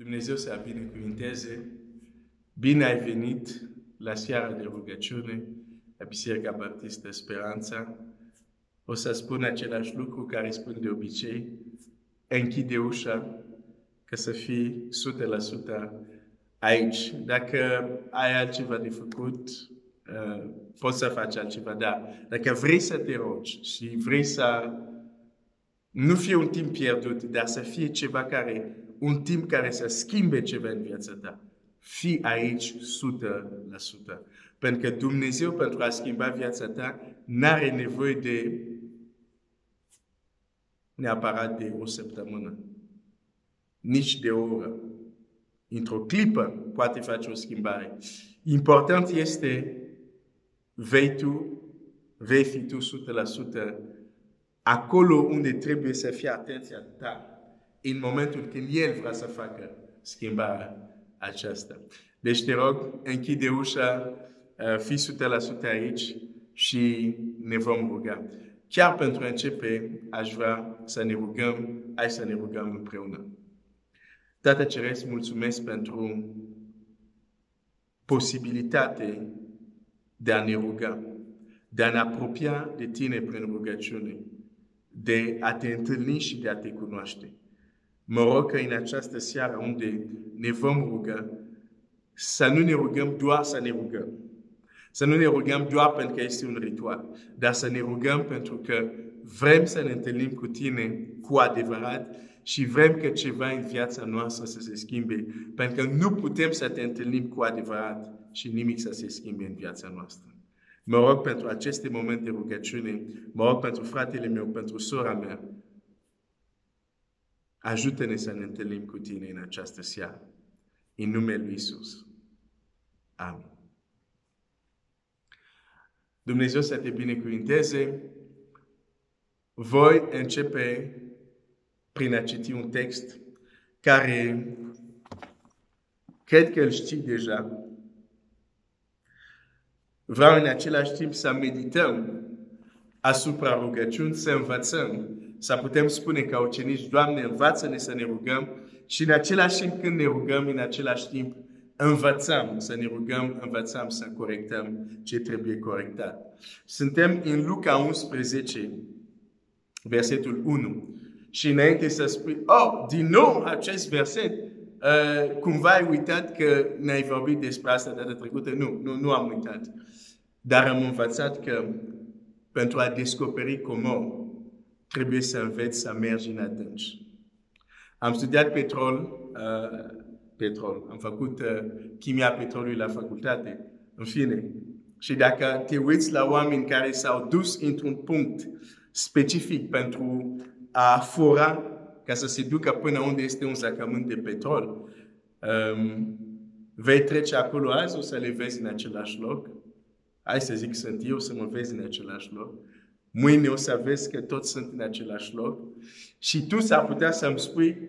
Dumnezeu să binecuvinteze. Bine ai venit la seara de rugăciune la Biserica Baptistă Speranța. O să spun același lucru care spun de obicei. Închide ușa ca să fii 100% aici. Dacă ai altceva de făcut, poți să faci altceva. Dar dacă vrei să te rogi și vrei să nu fie un timp pierdut, dar să fie un timp care să schimbe ceva în viața ta, fii aici 100%. Pentru că Dumnezeu, pentru a schimba viața ta, n-are nevoie de neapărat de o săptămână, nici de o oră. Într-o clipă poate face o schimbare. Important este, vei fi tu 100% acolo unde trebuie să fie atenția ta în momentul când El vrea să facă schimbarea aceasta. Deci te rog, închide ușa, fii 100% aici și ne vom ruga. Chiar pentru a începe, aș vrea să ne rugăm, hai să ne rugăm împreună. Tată Ceresc, mulțumesc pentru posibilitate de a ne ruga, de a ne apropia de Tine prin rugăciune, de a te întâlni și de a te cunoaște. Mă rog că în această seară unde ne vom ruga, să nu ne rugăm doar să ne rugăm. Să nu ne rugăm doar pentru că este un ritual, dar să ne rugăm pentru că vrem să ne întâlnim cu Tine cu adevărat și vrem că ceva în viața noastră să se schimbe, pentru că nu putem să te întâlnim cu adevărat și nimic să se schimbe în viața noastră. Mă rog pentru aceste momente de rugăciune, mă rog pentru fratele meu, pentru sora mea. Ajută-ne să ne întâlnim cu Tine în această seară. În numele Lui Iisus. Amin. Dumnezeu să te binecuvinteze. Voi începe prin a citi un text care cred că îl știi deja. Vreau în același timp să medităm asupra rugăciuni, să învățăm, să putem spune ca ucenici, Doamne, învață-ne să ne rugăm și în același timp când ne rugăm, în același timp învățăm să ne rugăm, învățăm să corectăm ce trebuie corectat. Suntem în Luca 11, versetul 1. Și înainte să spui, din nou acest verset, cumva ai uitat că ne-ai vorbit despre asta data trecută? Nu am uitat. Dar am învățat că pentru a descoperi comor, trebuie să înveți să mergi în adânci. Am studiat petrol, am făcut chimia petrolului la facultate, în fine. Și dacă te uiți la oameni care s-au dus într-un punct specific pentru a fura, ca să se ducă până unde este un zacământ de petrol, vei trece acolo azi, o să le vezi în același loc. Hai să zic, sunt eu să mă vezi în același loc. Mâine o să vezi că toți sunt în același loc. Și tu s-ar putea să-mi spui,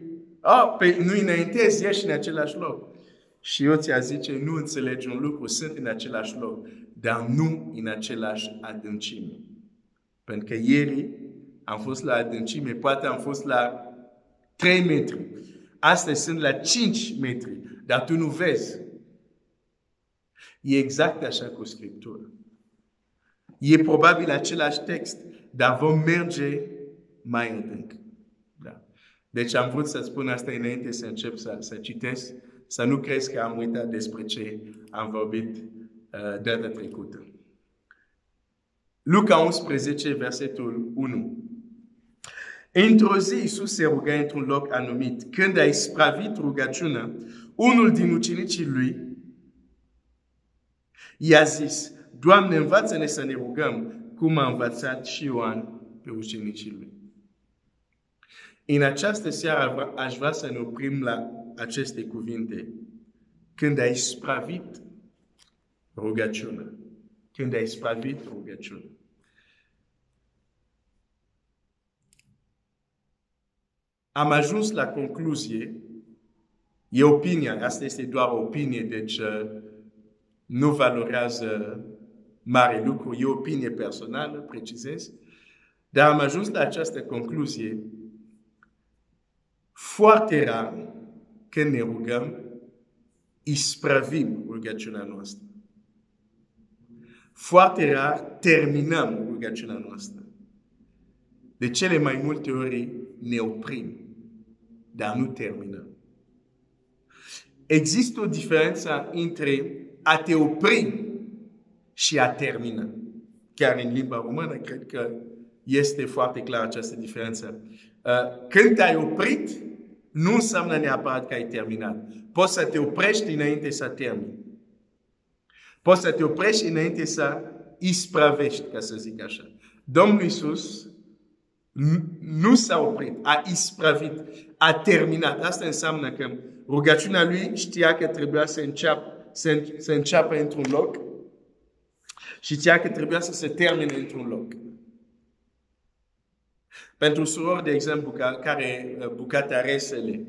nu înaintezi, ești în același loc. Și eu ți-a zice, nu înțelegi un lucru, sunt în același loc, dar nu în același adâncime. Pentru că ieri am fost la adâncime, poate am fost la 3 metri. Astăzi sunt la 5 metri, dar tu nu vezi. E exact așa cu Scriptura. E probabil același text, dar vom merge mai adânc. Da. Deci am vrut să spun asta înainte să încep să citesc, să nu crezi că am uitat despre ce am vorbit data trecută. Luca 11, versetul 1. Într-o zi, Iisus se ruga într-un loc anumit. Când a ispravit rugăciunea, unul din ucenicii lui i-a zis, Doamne, învață-ne să ne rugăm, cum a învățat și Ioan pe ucenicii lui. În această seară aș vrea să ne oprim la aceste cuvinte. Când a ispravit rugăciunea. Când a ispravit rugăciunea. Am ajuns la concluzie, e opinia, asta este doar o opinie, deci nu valorează mare lucru, e o opinie personală, precizez, dar am ajuns la această concluzie. Foarte rar când ne rugăm, ispravim rugăciunea noastră. Foarte rar terminăm rugăciunea noastră. De cele mai multe ori ne oprim, dar nu terminăm. Există o diferență între a te opri și a termina. Chiar în limba română, cred că este foarte clar această diferență. Când te-ai oprit, nu înseamnă neapărat că ai terminat. Poți să te oprești înainte să termini. Poți să te oprești înainte să ispravești, ca să zic așa. Domnul Iisus nu s-a oprit, a ispravit, a terminat. Asta înseamnă că rugăciunea lui știa că trebuia să înceapă într-un loc și știa că trebuia să se termine într-un loc. Pentru surori, de exemplu, care bucătaresele,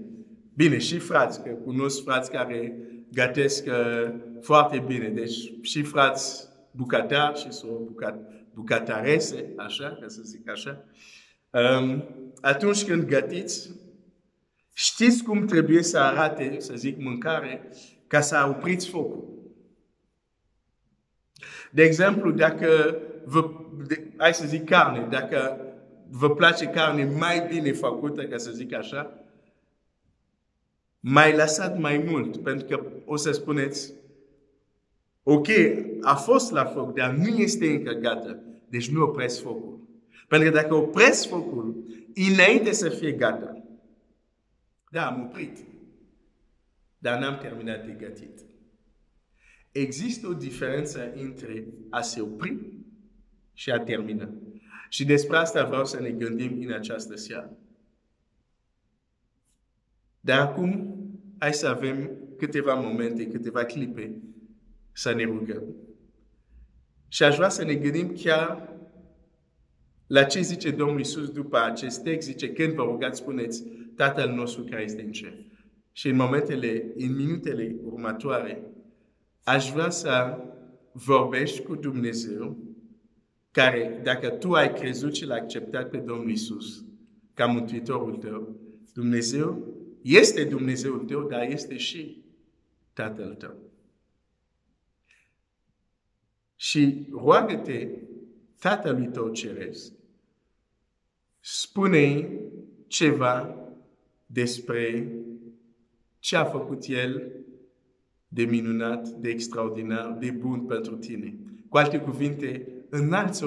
bine, și frați, că cunosc frați care gătesc foarte bine, deci și frați bucătari și surori bucătarese, așa, ca să zic așa. Atunci când gătiți, știți cum trebuie să arate, să zic, mâncare, ca să opriți focul. De exemplu, dacă hai să zic carne, dacă vă place carne mai bine făcută, ca să zic așa, mai lăsat mai mult, pentru că o să spuneți, ok, a fost la foc, dar nu este încă gata, deci nu opresc focul. Pentru că dacă opresc focul, înainte să fie gata, da, am oprit, dar n-am terminat de gătit. Există o diferență între a se opri și a termina. Și despre asta vreau să ne gândim în această seară. Dar acum, hai să avem câteva momente, câteva clipe să ne rugăm. Și aș vrea să ne gândim chiar la ce zice Domnul Iisus după acest text. Zice, când vă rugați, spuneți, Tatăl nostru care este în cer. Și în minutele următoare, aș vrea să vorbești cu Dumnezeu, care, dacă tu ai crezut și l-ai acceptat pe Domnul Iisus ca Mântuitorul tău, Dumnezeu este Dumnezeul tău, dar este și Tatăl tău. Și roagă-te Tatălui tău ceresc, spune ceva despre ce a făcut El de minunat, de extraordinar, de bun pentru tine. Cu alte cuvinte, înalță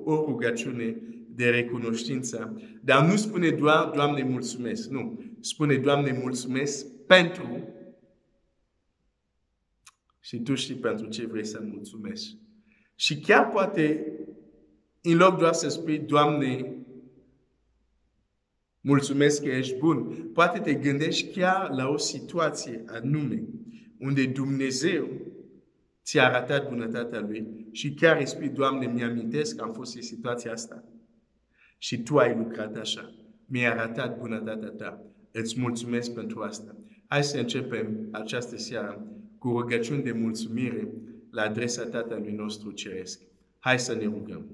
o rugăciune de recunoștință, dar nu spune doar, Doamne, mulțumesc. Nu. Spune, Doamne, mulțumesc pentru și tu știi pentru ce vrei să mulțumești. Și chiar poate, în loc doar să spui, Doamne, mulțumesc că ești bun, poate te gândești chiar la o situație anume, unde Dumnezeu ți-a arătat bunătatea Lui și chiar îi spui, Doamne, mi-amintesc că am fost în situația asta. Și Tu ai lucrat așa. Mi-ai arătat bunătatea Ta. Îți mulțumesc pentru asta. Hai să începem această seară cu rugăciuni de mulțumire la adresa Tatălui nostru Ceresc. Hai să ne rugăm.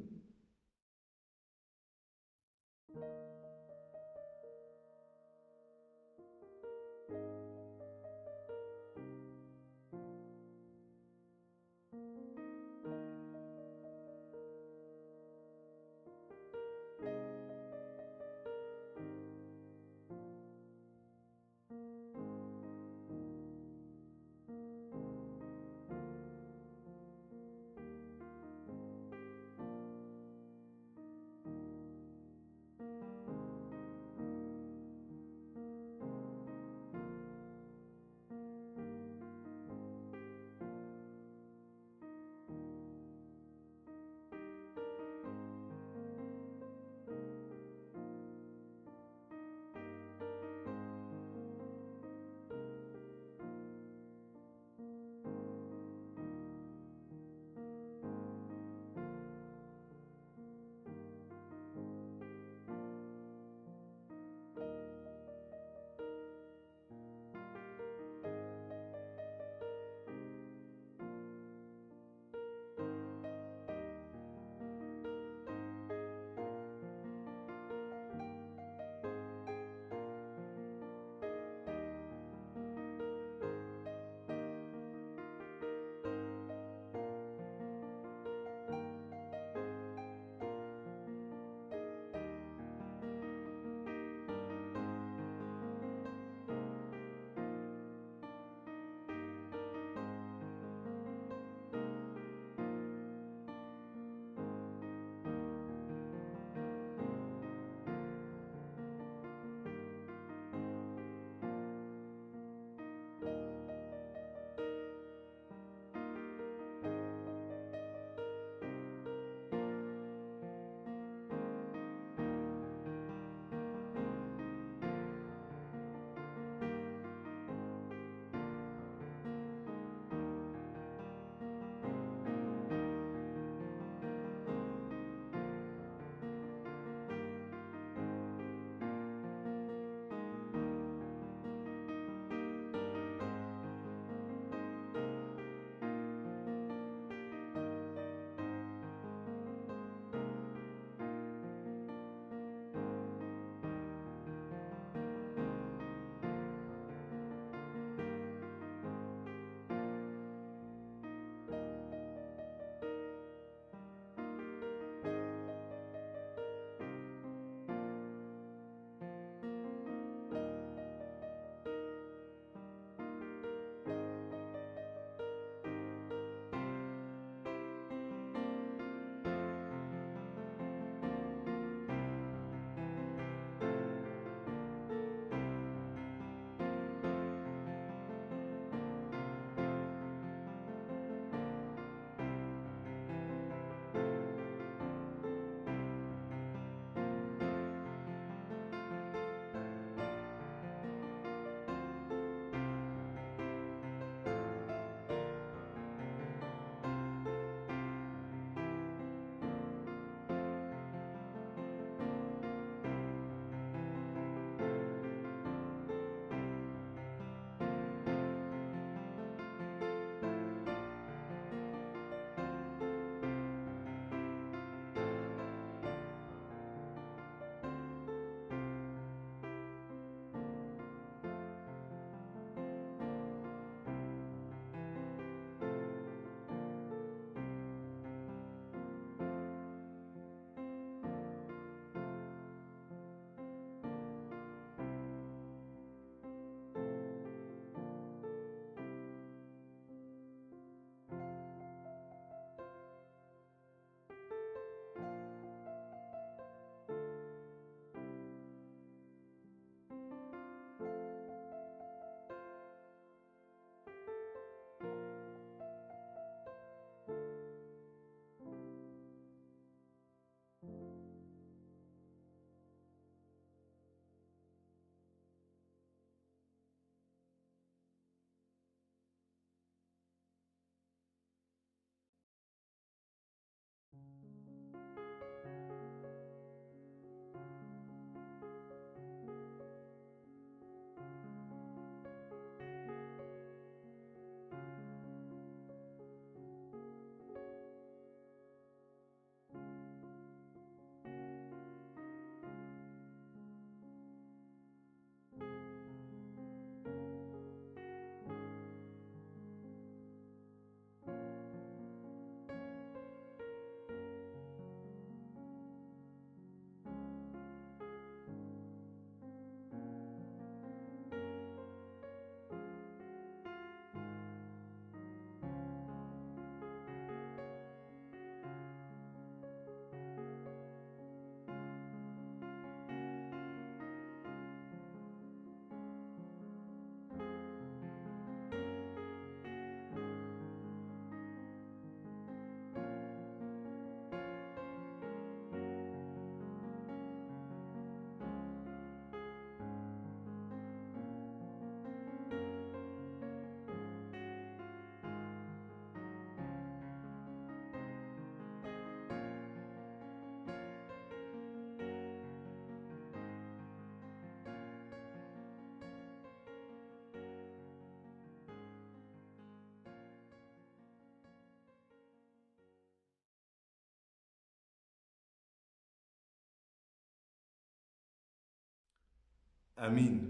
Amin.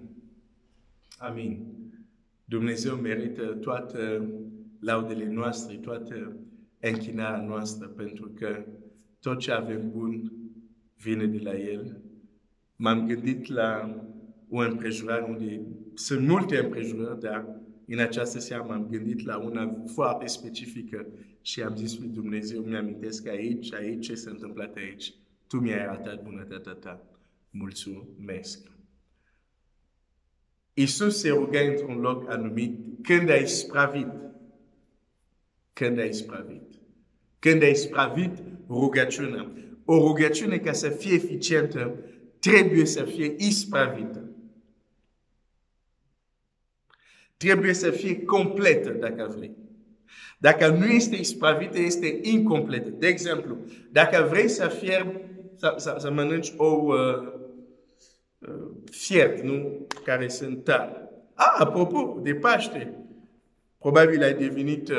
Amin. Dumnezeu merită toată laudele noastre, toată închinarea noastră, pentru că tot ce avem bun vine de la El. M-am gândit la o împrejurare unde sunt multe împrejurări, dar în această seară m-am gândit la una foarte specifică și am zis lui Dumnezeu, mi-amintesc aici, ce s-a întâmplat aici. Tu mi-ai arătat bunătatea ta. Mulțumesc. Iisus se ruga într-un loc anumit când a ispravit. Când a ispravit. Când a ispravit rugăciunea. O rugăciune, ca să fie eficientă, trebuie să fie ispravită. Trebuie să fie completă, dacă vrei. Dacă nu este ispravită, este incompletă. De exemplu, dacă vrei să mănânci ouă fiert, nu? Care sunt tari. Apropo de Paște, probabil ai devenit,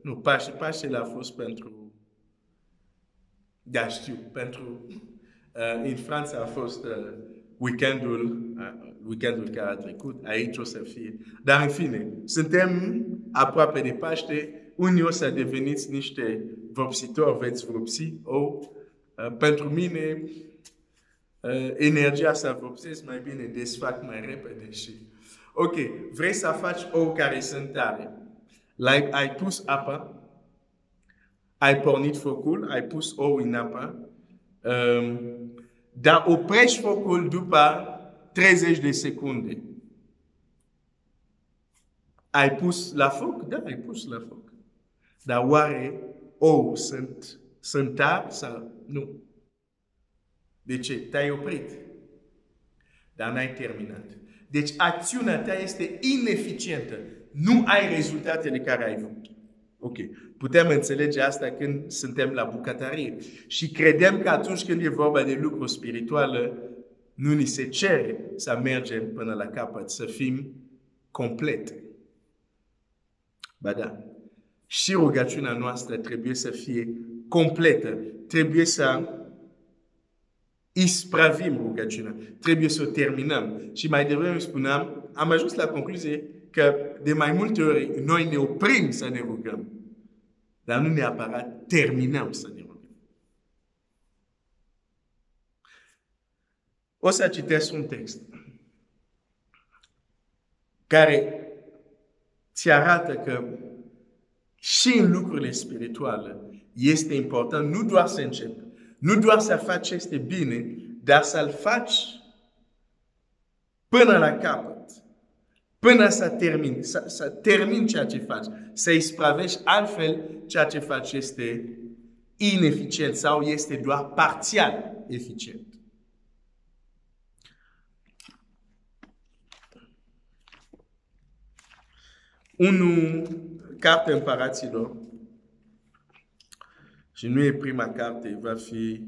nu, Paștele a fost pentru, da, știu, pentru, în Franța a fost weekendul care a trecut, aici o să fie. Dar în fine, suntem aproape de Paște, unii o să deveniți niște vopsitori, veți vopsi, pentru mine, energia să vopsesc mai bine, desfac mai repede și... Ok, vrei să faci ouă care sunt tare. Ai pus apă, ai pornit focul, ai pus ouă în apă, dar oprești focul după 30 de secunde. Ai pus la foc? Da, ai pus la foc. Dar oare ouă sunt tari sau nu? De ce? Te-ai oprit. Dar n-ai terminat. Deci acțiunea ta este ineficientă. Nu ai rezultatele care ai vrut. Ok. Putem înțelege asta când suntem la bucătărie. Și credem că atunci când e vorba de lucruri spirituale, nu ni se cere să mergem până la capăt, să fim complete. Ba da. Și rugăciunea noastră trebuie să fie completă. Trebuie să ispravim rugăciunea. Trebuie să o terminăm. Și mai devreme spuneam, am ajuns la concluzie că de mai multe ori noi ne oprim să ne rugăm. Dar nu neapărat terminăm să ne rugăm. O să citesc un text care ți arată că și în lucrurile spirituale este important nu doar să începi, nu doar să faci ce este bine, dar să-l faci până la capăt. Până să termini ceea ce faci. Să ispravești, altfel ceea ce faci este ineficient sau este doar parțial eficient. Carte Împăraților, și nu e prima carte, va fi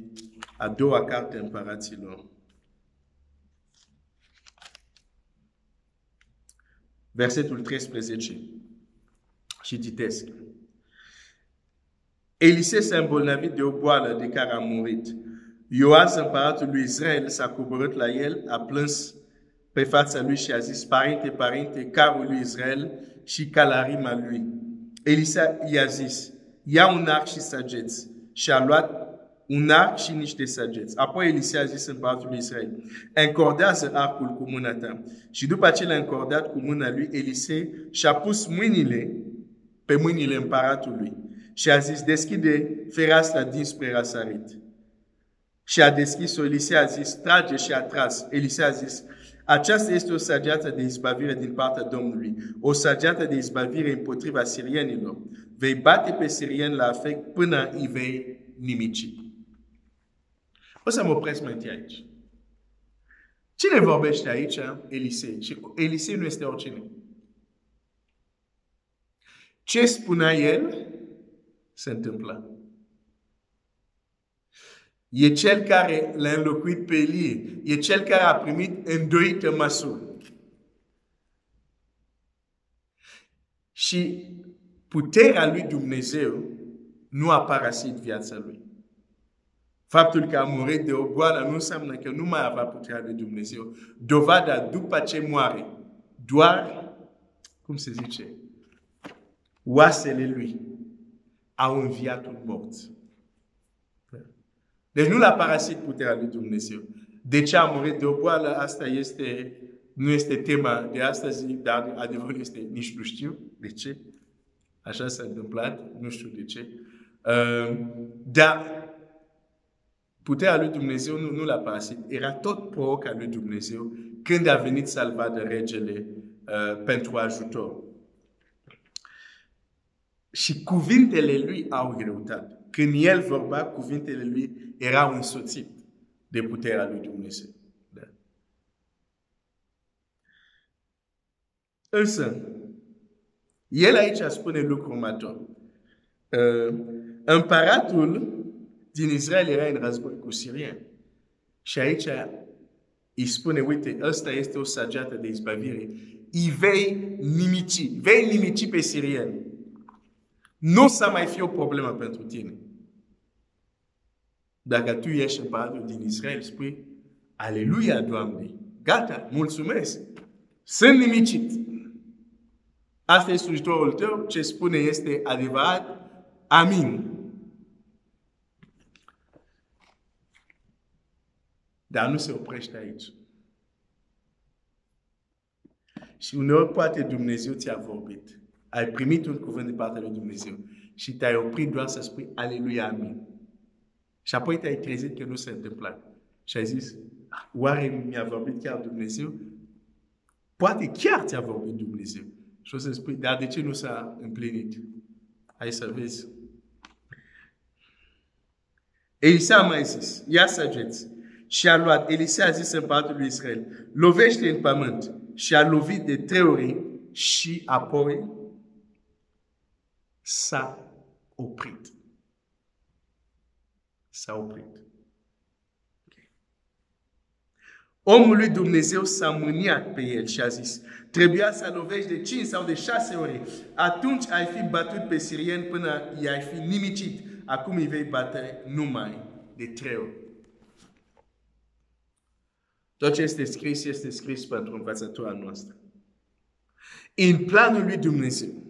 a doua carte Împăraților. Versetul 13. Și citesc. Elisei s-a îmbolnăvit de o boală de care a murit. Ioas, împăratul lui Israel, s-a coborât la el, a plâns pe fața lui și a zis, Părinte, carul lui Israel și calarima lui. Elisei i-a zis, ia un arc și săgeți. Și a luat un arc și niște săgeți. Apoi Elisei a zis împăratul lui Israel, încordează arcul cu mâna ta. Și după ce l-a încordat cu mâna lui, Elisei și-a pus mâinile pe mâinile împăratului. Și a zis, deschide fereastra dinspre răsărit. Și a deschis-o, Elisei a zis, trage, și a tras. Elisei a zis, aceasta este o săgeată de izbăvire din partea Domnului, o săgeată de izbăvire împotriva sirienilor. Vei bate pe sirieni la efect până îi vei nimici. O să mă opresc mai întâi aici. Cine vorbește aici? Elisei. Și Elisei nu este oricine. Ce spunea el, se întâmplă. E cel care l-a înlocuit pe Elie. E cel care a primit îndoită măsură. Și puterea lui Dumnezeu nu a parasit viața lui. Faptul că a murit de o boală nu înseamnă că nu mai avea puterea lui Dumnezeu. Dovada după ce moare, doar, cum se zice, oasele lui au înviat un mort. Deci nu l-a parasit puterea lui Dumnezeu. De ce a murit de o boală, asta nu este tema de astăzi, dar adevărul este, nici nu știu de ce. Așa s-a întâmplat, nu știu de ce. Dar puterea lui Dumnezeu nu l-a parasit. Era tot proroc al lui Dumnezeu când a venit salvat de regele pentru ajutor. Și cuvintele lui au greutate. Când el vorba, cuvintele lui erau însoțite de puterea lui Dumnezeu. Da. Însă, el aici spune lucrul următor. Împăratul din Israel era în război cu sirieni. Și aici îi spune, uite, ăsta este o săgeată de izbăvire. Îi vei nimici pe sirieni. Nu o să mai fie o problemă pentru tine. Dacă tu ești împăratul din Israel, spui, Aleluia, Doamne, gata, mulțumesc, sunt nimicit. Asta este slujitorul tău, ce spune este adevărat, amin. Dar nu se oprește aici. Și uneori poate Dumnezeu ți-a vorbit. Ai primit un cuvânt de partea lui Dumnezeu și te-ai oprit doar să spui Aleluia, amin. Și apoi te-ai trezit că nu s-a întâmplat. Și ai zis, oare mi-a vorbit chiar Dumnezeu? Poate chiar ți-a vorbit Dumnezeu. Și o să spui, dar de ce nu s-a împlinit? Hai să vezi. Elisa a mai zis, ia săgeți. Și a luat, Elisa a zis împăratul lui Israel, lovește în pământ. Și a lovit de 3 ori și apoi s-a oprit. S-a oprit. Omul lui Dumnezeu s-a mâniat pe el și a zis, trebuia să lovești de 5 sau de 6 ori. Atunci ai fi bătut pe sirieni până i-ai fi nimicit. Acum îi vei bate numai de 3 ori. Tot ce este scris pentru învățătura noastră. În planul lui Dumnezeu,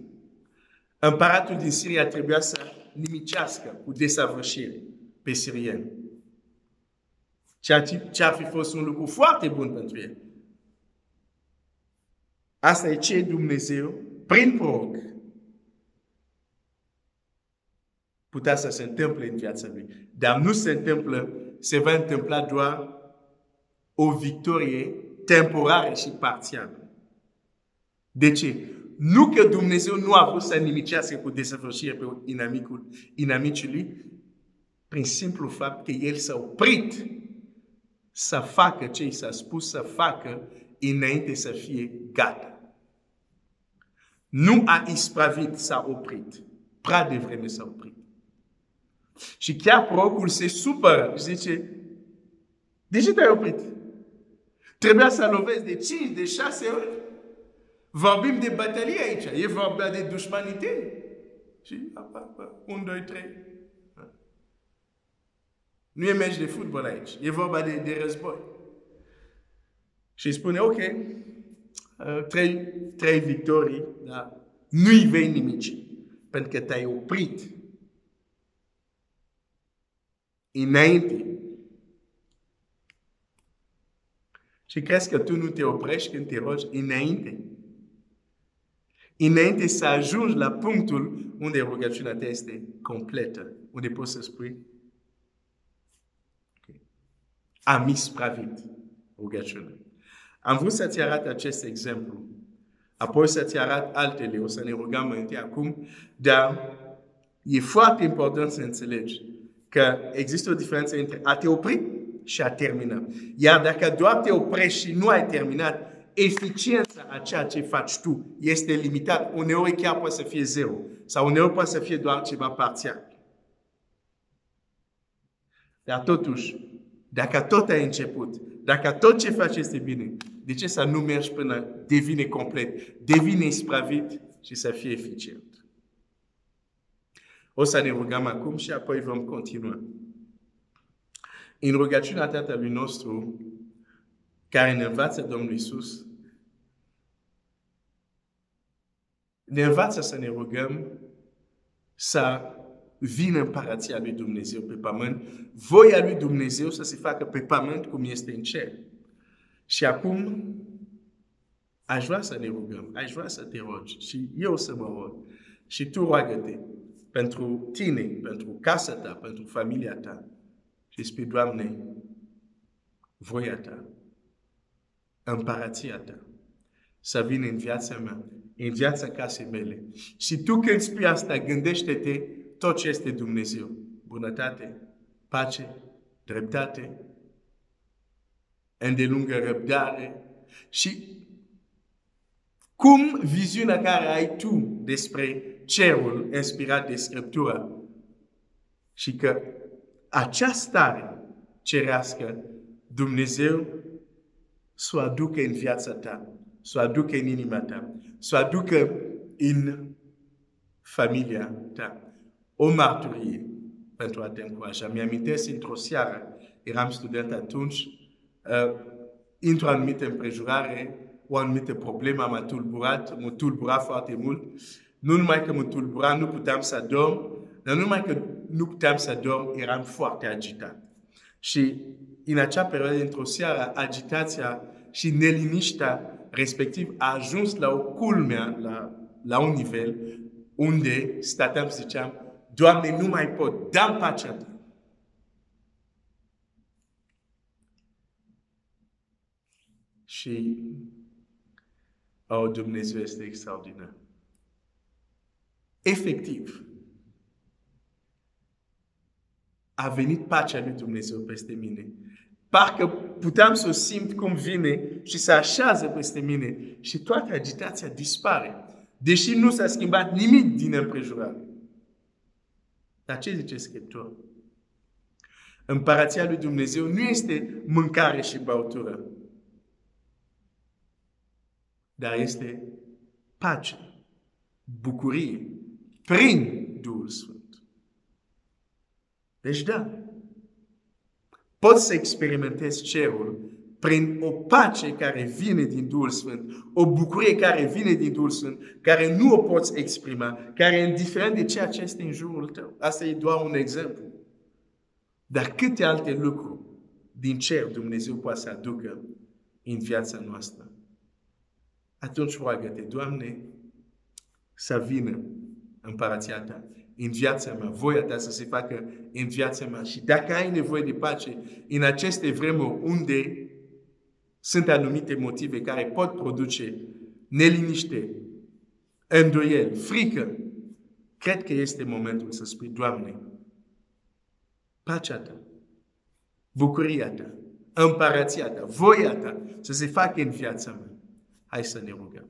împăratul din Siria trebuia să nimicească cu desăvârșire pe sirieni. Ce ar fi fost un lucru foarte bun pentru el. Asta e ce Dumnezeu, prin proroc, putea să se întâmple în viața lui. Dar nu se întâmplă, se va întâmpla doar o victorie temporară și parțială. De ce? Nu că Dumnezeu nu a vrut să nimicească cu desăvârșire pe inamicul lui, prin simplu fapt că el s-a oprit să facă ce i s-a spus să facă înainte să fie gata. Nu a ispravit, s-a oprit. Prea devreme s-a oprit. Și chiar prorocul se supără și zice, de ce te-ai oprit? Trebuia să lovezi de 5, de 6 ori. Vorbim de bătălie aici. E vorba de dușmanitate. Și 1, 2, 3. Nu e meci de fotbal aici. E vorba de război. Și spune, ok, 3 victorii, dar nu-i vei nimici. Pentru că te-ai oprit înainte. Și crezi că tu nu te oprești când te rogi înainte? Înainte să ajungi la punctul unde rugăciunea ta este completă. Unde poți să spui, am ispravit rugăciunea. Am vrut să-ți arăt acest exemplu. Apoi să-ți arăt altele. O să ne rugăm mai întâi acum. Dar e foarte important să înțelegi că există o diferență între a te opri și a termina. Iar dacă doar te oprești și nu ai terminat, eficiența a ceea ce faci tu este limitată. Uneori chiar poate să fie 0. Sau uneori poate să fie doar ceva parțial. Dar totuși, dacă tot ai început, dacă tot ce faci este bine, de ce să nu mergi până devine complet, devine ispravit și să fie eficient? O să ne rugăm acum și apoi vom continua. În rugăciunea Tatălui nostru, care ne învață Domnul Iisus, ne învață să ne rugăm să vină împărăția lui Dumnezeu pe pământ, voia lui Dumnezeu să se facă pe pământ cum este în cer. Și acum, aș vrea să ne rugăm, aș vrea să te rogi și eu să mă rog. Și tu roagă-te pentru tine, pentru casa ta, pentru familia ta. Și spui, Doamne, voia ta, împărăția ta, să vină în viața mea, în viața casei mele. Și tu când spui asta, gândește-te tot ce este Dumnezeu. Bunătate, pace, dreptate, îndelungă răbdare. Și cum viziunea care ai tu despre cerul inspirat de Scriptură și că această stare cerească Dumnezeu să o aducă în viața ta, să o aducă în inima ta, să o aducă în familia ta. O mărturie pentru a te încuraja. Mi-amintesc într-o seară, eram student atunci, într-o anumită împrejurare, o anumită problemă m-a tulburat foarte mult. Nu numai că mă tulbura, nu puteam să dorm, dar nu numai că nu puteam să dorm, eram foarte agitat. Și în acea perioadă, într-o seară, agitația și neliniștea respectiv a ajuns la o culmea, la un nivel unde stăteam și ziceam, Doamne, nu mai pot, dă-mi pacea ta. Și Dumnezeu este extraordinar. Efectiv, a venit pacea lui Dumnezeu peste mine. Parcă puteam să o simt cum vine și să așează peste mine și toată agitația dispare. Deși nu s-a schimbat nimic din împrejurare. Dar ce zice Scriptura? Împărăția lui Dumnezeu nu este mâncare și băutură, dar este pace, bucurie, prin Duhul Sfânt. Deci da, poți să experimentezi cerul prin o pace care vine din Duhul Sfânt, o bucurie care vine din Duhul Sfânt, care nu o poți exprima, care e indiferent de ceea ce este în jurul tău. Asta e doar un exemplu. Dar câte alte lucruri din cer Dumnezeu poate să aducă în viața noastră. Atunci roagă-te, Doamne, să vină împărăția ta în viața mea, voia ta să se facă în viața mea. Și dacă ai nevoie de pace în aceste vremuri unde sunt anumite motive care pot produce neliniște, îndoieli, frică, cred că este momentul să spui, Doamne, pacea ta, bucuria ta, împărăția ta, voia ta să se facă în viața mea. Hai să ne rugăm.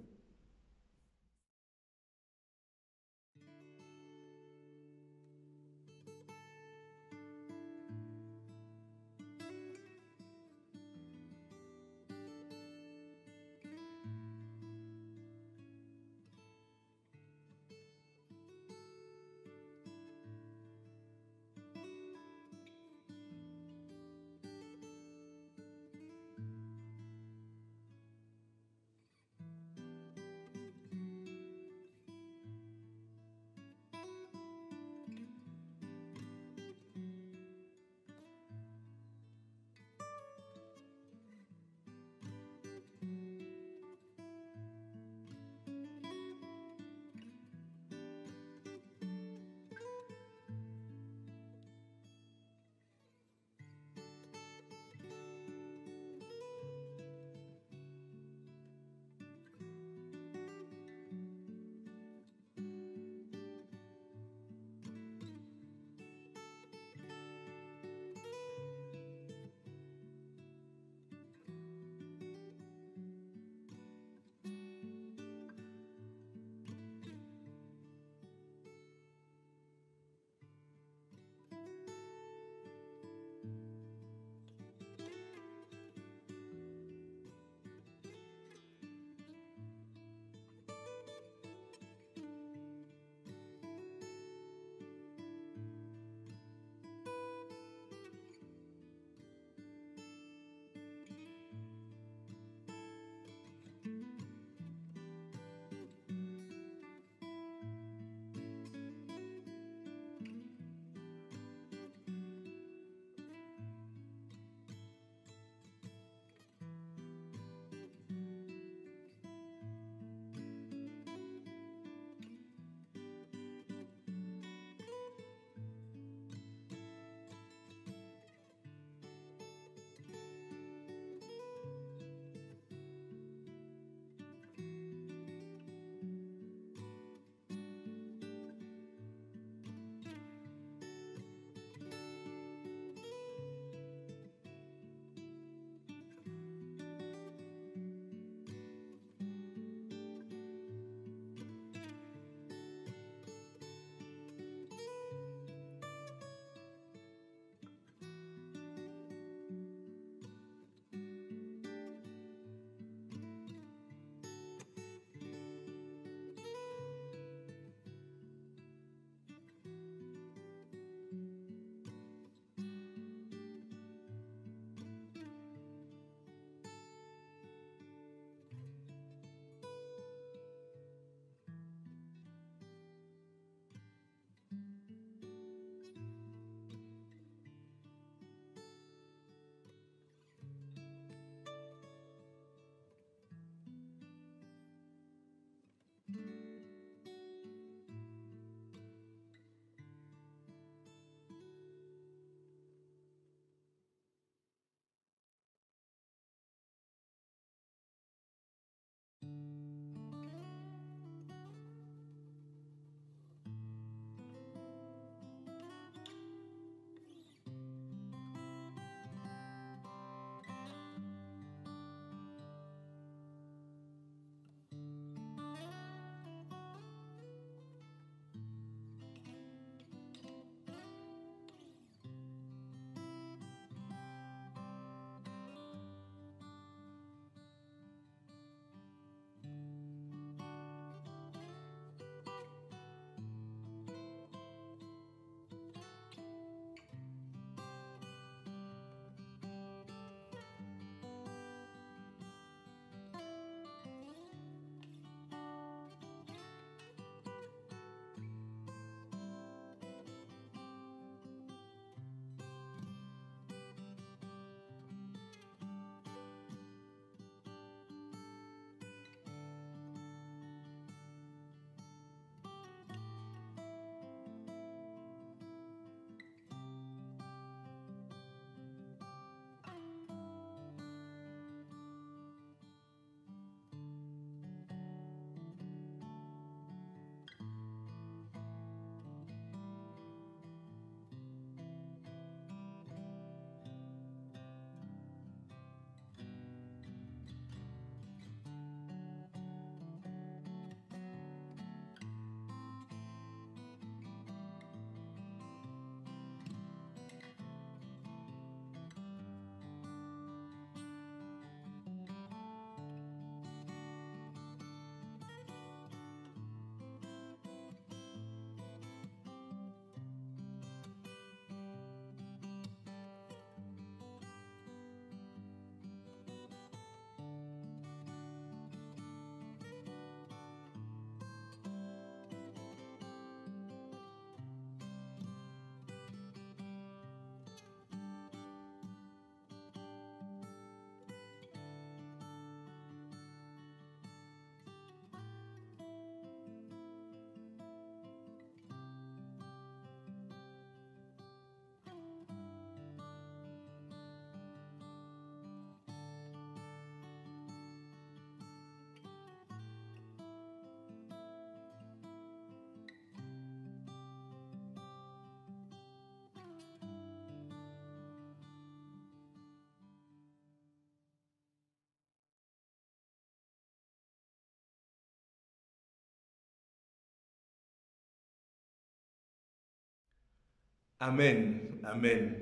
Amen, amen.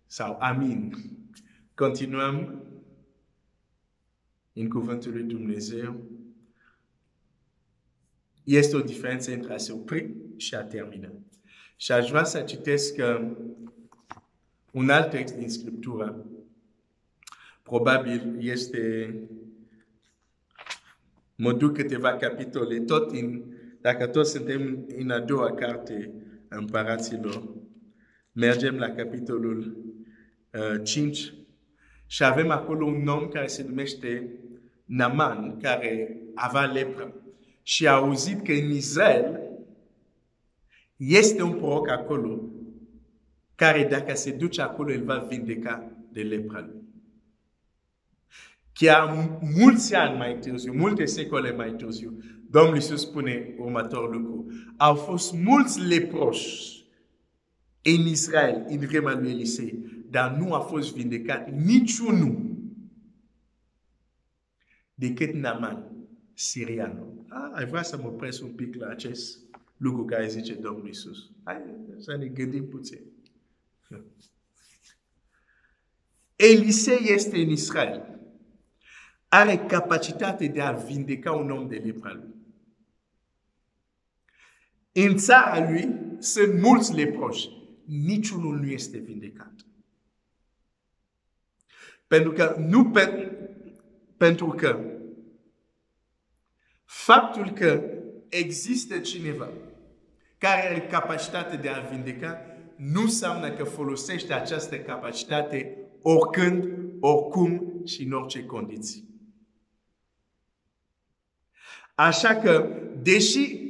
Sau amin. Continuăm în cuvântul lui Dumnezeu. Este o diferență între a se opri și a termina. Și aș vrea să citesc un alt text din Scriptură. Probabil este, mă duc câteva capitole, dacă toți suntem în a doua carte a Împăraților, mergem la capitolul 5 și avem acolo un om care se numește Naaman, care avea lepră. Și a auzit că în Israel este un proroc acolo, care dacă se duce acolo, el va vindeca de lepra lui. Chiar mulți ani mai târziu, multe secole mai târziu, Domnul Iisus spune următorul lucru. Au fost mulți leproși în Israel, în vremea lui Elisei, dar nu a fost vindecat niciunul decât Naaman, sirianul. Ai vrea să mă opresc un pic la acest lucru care zice Domnul Iisus. Hai să ne gândim puțin. Elisei este în Israel. Are capacitate de a vindeca un om de lepra lui. În țara lui sunt mulți leproși. Niciunul nu este vindecat. Pentru că faptul că există cineva care are capacitatea de a vindeca nu înseamnă că folosește această capacitate oricând, oricum și în orice condiții. Așa că, deși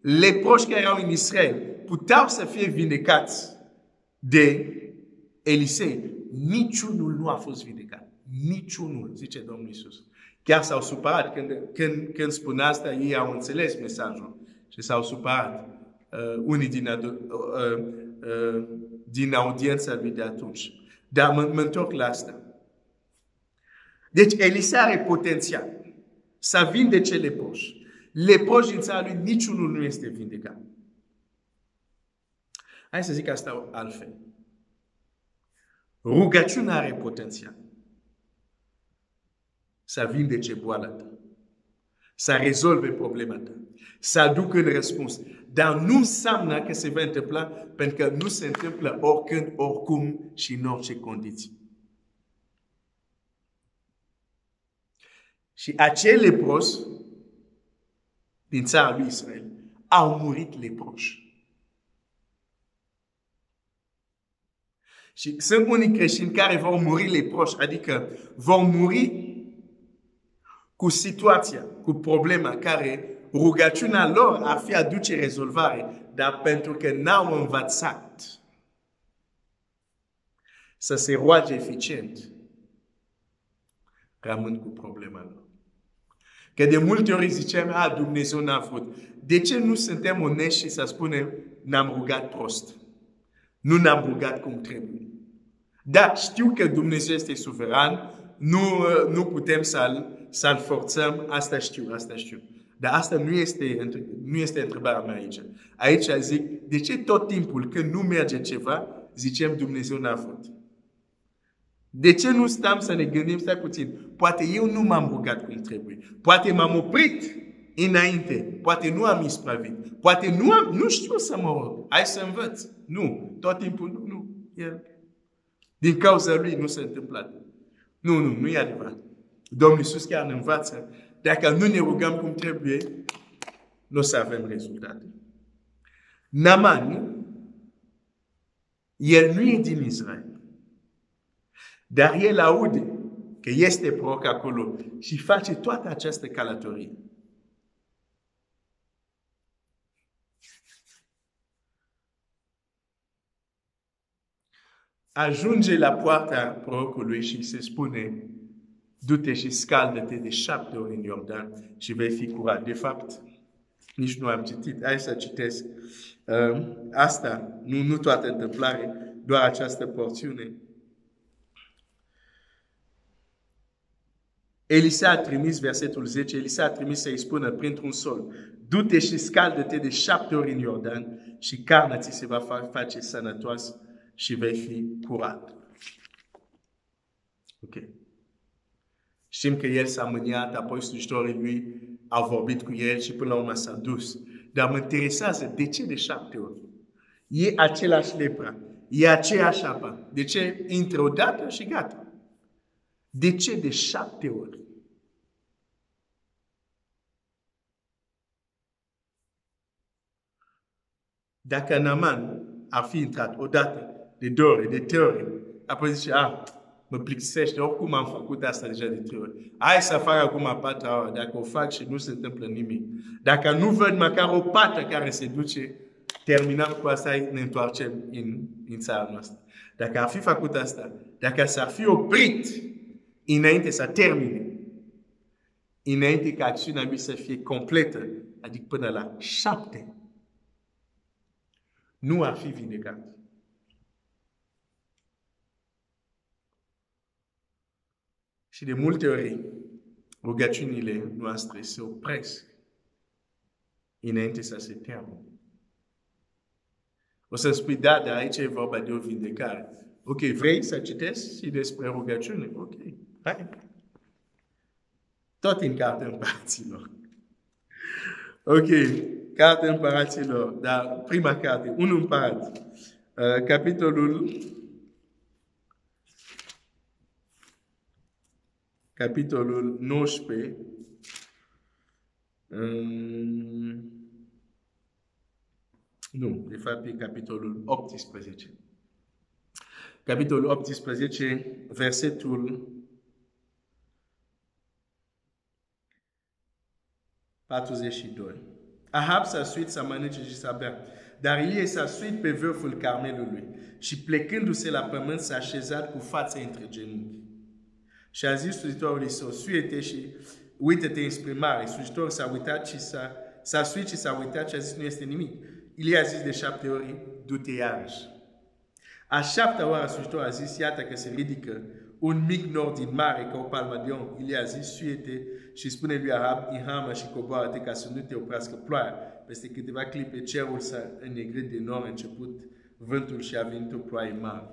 leproși care erau în Israel puteau să fie vindecați de Elisei, niciunul nu a fost vindecat. Niciunul, zice Domnul Iisus. Chiar s-au supărat când spune asta, ei au înțeles mesajul și s-au supărat unii din audiența lui de atunci. Dar mă întorc la asta. Deci Elisei are potențial să vindece leproși. Leproși din țara lui, niciunul nu este vindecat. Hai să zic asta altfel. Rugăciunea are potențial să vindece boala ta, să rezolve problema ta, să aducă un răspuns. Dar nu înseamnă că se va întâmpla, pentru că nu se întâmplă oricând, oricum și în orice condiții. Și acei leproși din țara lui Israel au murit leproși. Și sunt unii creștini care vor muri leproși, adică vor muri cu situația, cu problema care rugăciunea lor ar fi aduce rezolvare, dar pentru că n-au învățat să se roage eficient, rămân cu problema lor. Că de multe ori zicem, Dumnezeu n-a vrut. De ce nu suntem onești și să spunem, n-am rugat prost? Nu ne-am rugat cum trebuie. Da, știu că Dumnezeu este suveran, nu putem să-L forțăm, asta știu. Dar asta nu este întrebarea mea aici. Aici zic, de ce tot timpul când nu merge ceva, zicem Dumnezeu n-a vrut? De ce nu stăm să ne gândim, stai puțin, poate eu nu m-am rugat cum trebuie, poate m-am oprit înainte, poate nu am ispravit, poate nu știu să mă rog, hai să învăț. Nu, tot timpul nu. Din cauza lui nu s-a întâmplat. Nu e adevărat. Domnul Iisus chiar ne învață, dacă nu ne rugăm cum trebuie, nu o să avem rezultate. Naaman, el nu e din Israel. Dar el aude că este proroc acolo și face toată această călătorie. Ajunge la poarta prorocului și se spune, du-te și scaldă-te de 7 ori în Iordan și vei fi curat. De fapt, nici nu am citit. Hai să citesc asta, nu toată întâmplare, doar această porțiune. Elisa a trimis, versetul 10, Elisa a trimis să-i spună printr-un sol, du-te și scaldă-te de 7 ori în Iordan și carnea ți se va face sănătoasă și vei fi curat. Ok. Știm că el s-a mâniat, apoi slujitorii lui au vorbit cu el și până la urmă s-a dus. Dar mă interesează, de ce de 7 ori? E același lepra, e aceeași apă. De ce intră odată și gata? De ce de 7 ori? Dacă Naaman ar fi intrat odată, de 2 ori, de 3 ori, apoi zice, mă plictisește, oricum am făcut asta deja de 3 ori. Hai să fac acum a 4-a oră, dacă o fac și nu se întâmplă nimic. Dacă nu văd măcar o pată care se duce, terminăm cu asta, ne întoarcem în țara noastră. Dacă ar fi făcut asta, dacă s-ar fi oprit înainte să termine, înainte ca acțiunea lui să fie completă, adică până la 7, nu ar fi vindecat. Și de multe ori, rugăciunile noastre se opresc înainte să se termine. O să spui, dar aici e vorba de o vindecare. Ok, vrei să citesc și despre rugăciune? Ok, hai. Tot în Cartea Împăraților. Ok, Cartea Împăraților, dar prima carte, 1 Împărat, capitolul 19, nu, de fapt e capitolul 18. Capitolul 18, versetul 42. Ahab s-a suit să mănânce și să bea, dar Ilie s-a suit pe vârful Carmelului și plecându-se la pământ s-a așezat cu fața între genunchi. Și a zis slujitorului său, suie-te și uită-te înspre mare. Slujitorul s-a uitat și s-a suit și s-a uitat și a zis, nu este nimic. Ilie a zis de 7 ori, du-te iarăși. A 7-a oară slujitorul a zis, iată că se ridică un mic nor din mare ca o palmă de om. Ilie a zis, suie-te și spune lui Ahab, inhamă și coboară-te ca să nu te oprească ploaia. Peste câteva clipe cerul s-a înnegrit de nor, a început vântul și a venit o ploaie mare.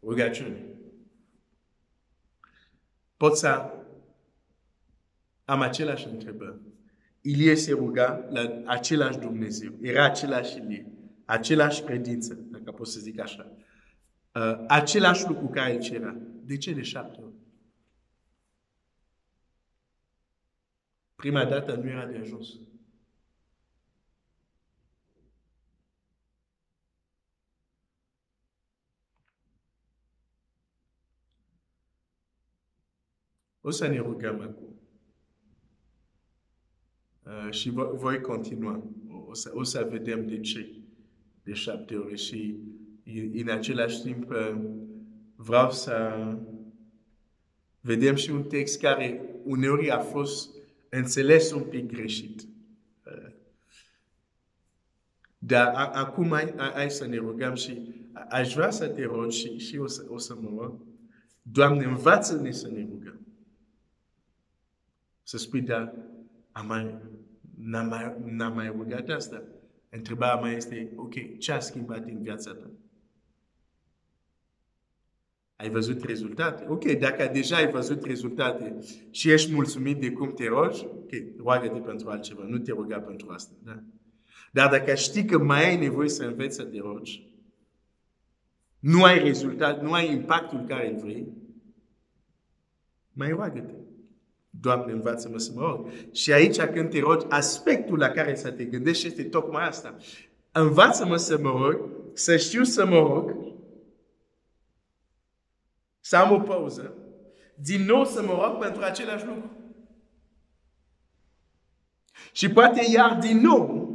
Rugăciune. Pot să am același întrebări. Ilie se ruga la același Dumnezeu. Era același Ilie. Același credință, dacă pot să zic așa. Același lucru care îl cerea. De ce de 7 ori? Prima dată nu era de ajuns. O să ne rugăm acum. Și voi continua. O să vedem de ce de 7 ori. Și în același timp vreau să vedem și un text care uneori a fost înțeles un pic greșit. Dar acum hai să ne rugăm și aș vrea să te rog și o să mă rog. Doamne, învață-ne să ne rugăm. Să spui, dar n-am mai rugat asta. Întrebarea mea este, ok, ce a schimbat în viața ta? Ai văzut rezultate? Ok, dacă deja ai văzut rezultate și ești mulțumit de cum te rogi, ok, roagă-te pentru altceva, nu te ruga pentru asta. Da? Dar dacă știi că mai ai nevoie să înveți să te rogi, nu ai rezultat, nu ai impactul care îl vrei, mai roagă-te. Doamne, învață-mă să mă rog. Și aici când te rogi, aspectul la care să te gândești este tocmai asta. Învață-mă să mă rog, să știu să mă rog, să am o pauză, din nou să mă rog pentru același lucru. Și poate iar din nou,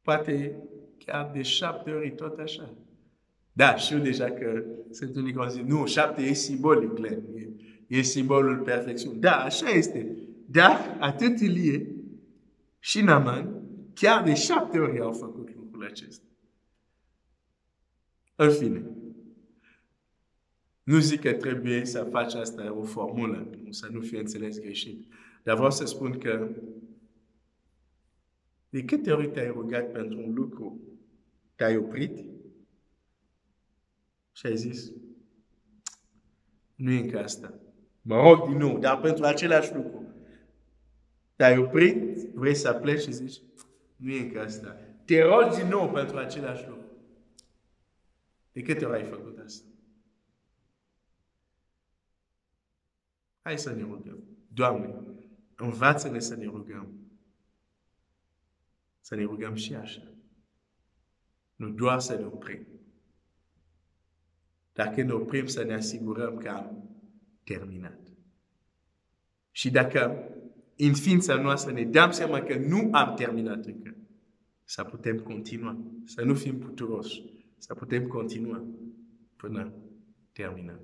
poate chiar de 7 ori tot așa. Da, știu deja că sunt unii care zic, nu, 7 e simbolic, Glenn. E simbolul perfecțiunii. Da, așa este. Dar atât Ilie și Naaman, chiar de 7 ori au făcut lucrul acesta. În fine, nu zic că trebuie să faci asta o formulă, să nu fie înțeles greșit. Dar vreau să spun că de câte ori te-ai rugat pentru un lucru, te-ai oprit și ai zis, nu e încă asta. Mă rog din nou, dar pentru același lucru. Te-ai oprit, vrei să pleci și zici, nu e încă asta. Te rogi din nou pentru același lucru. De câte ori ai făcut asta? Hai să ne rugăm. Doamne, învață-ne să ne rugăm. Să ne rugăm și așa. Nu doar să ne oprim. Dacă ne oprim, să ne asigurăm că am terminat. Și dacă în ființa noastră ne dăm seama că nu am terminat încă, să putem continua, să nu fim puturoși, să putem continua până terminăm.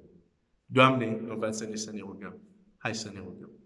Doamne, învață-ne să ne rugăm. Hai să ne rugăm.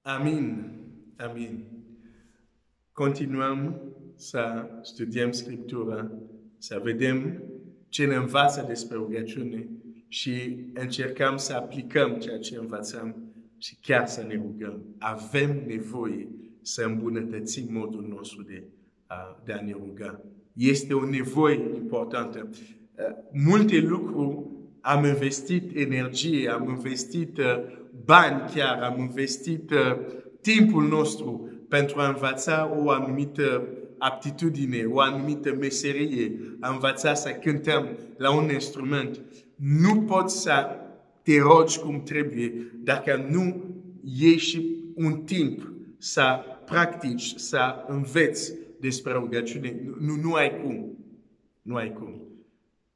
Amin. Amin. Continuăm să studiem Scriptura, să vedem ce ne învață despre rugăciune și încercăm să aplicăm ceea ce învățăm și chiar să ne rugăm. Avem nevoie să îmbunătățim modul nostru de a ne ruga. Este o nevoie importantă. Multe lucruri am investit energie, am investit bani chiar, am investit timpul nostru pentru a învăța o anumită aptitudine, o anumită meserie, a învăța să cântăm la un instrument. Nu poți să te rogi cum trebuie dacă nu iei și un timp să practici, să înveți despre rugăciune. Nu ai cum. Nu ai cum.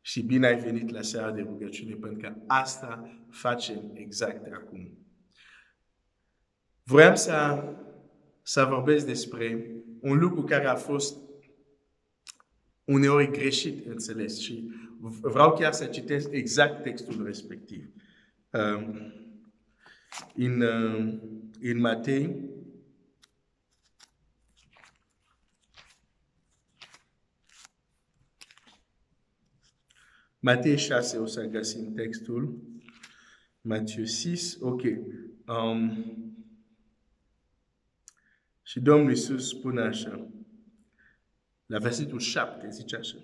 Și bine ai venit la seara de rugăciune, pentru că asta facem exact acum. Vreau să vorbesc despre un lucru care a fost uneori greșit înțeles și vreau chiar să citesc exact textul respectiv. În Matei, Matei 6, o să găsim textul. Matei 6, ok. Și Domnul Iisus spune așa, la versetul 7, zice așa.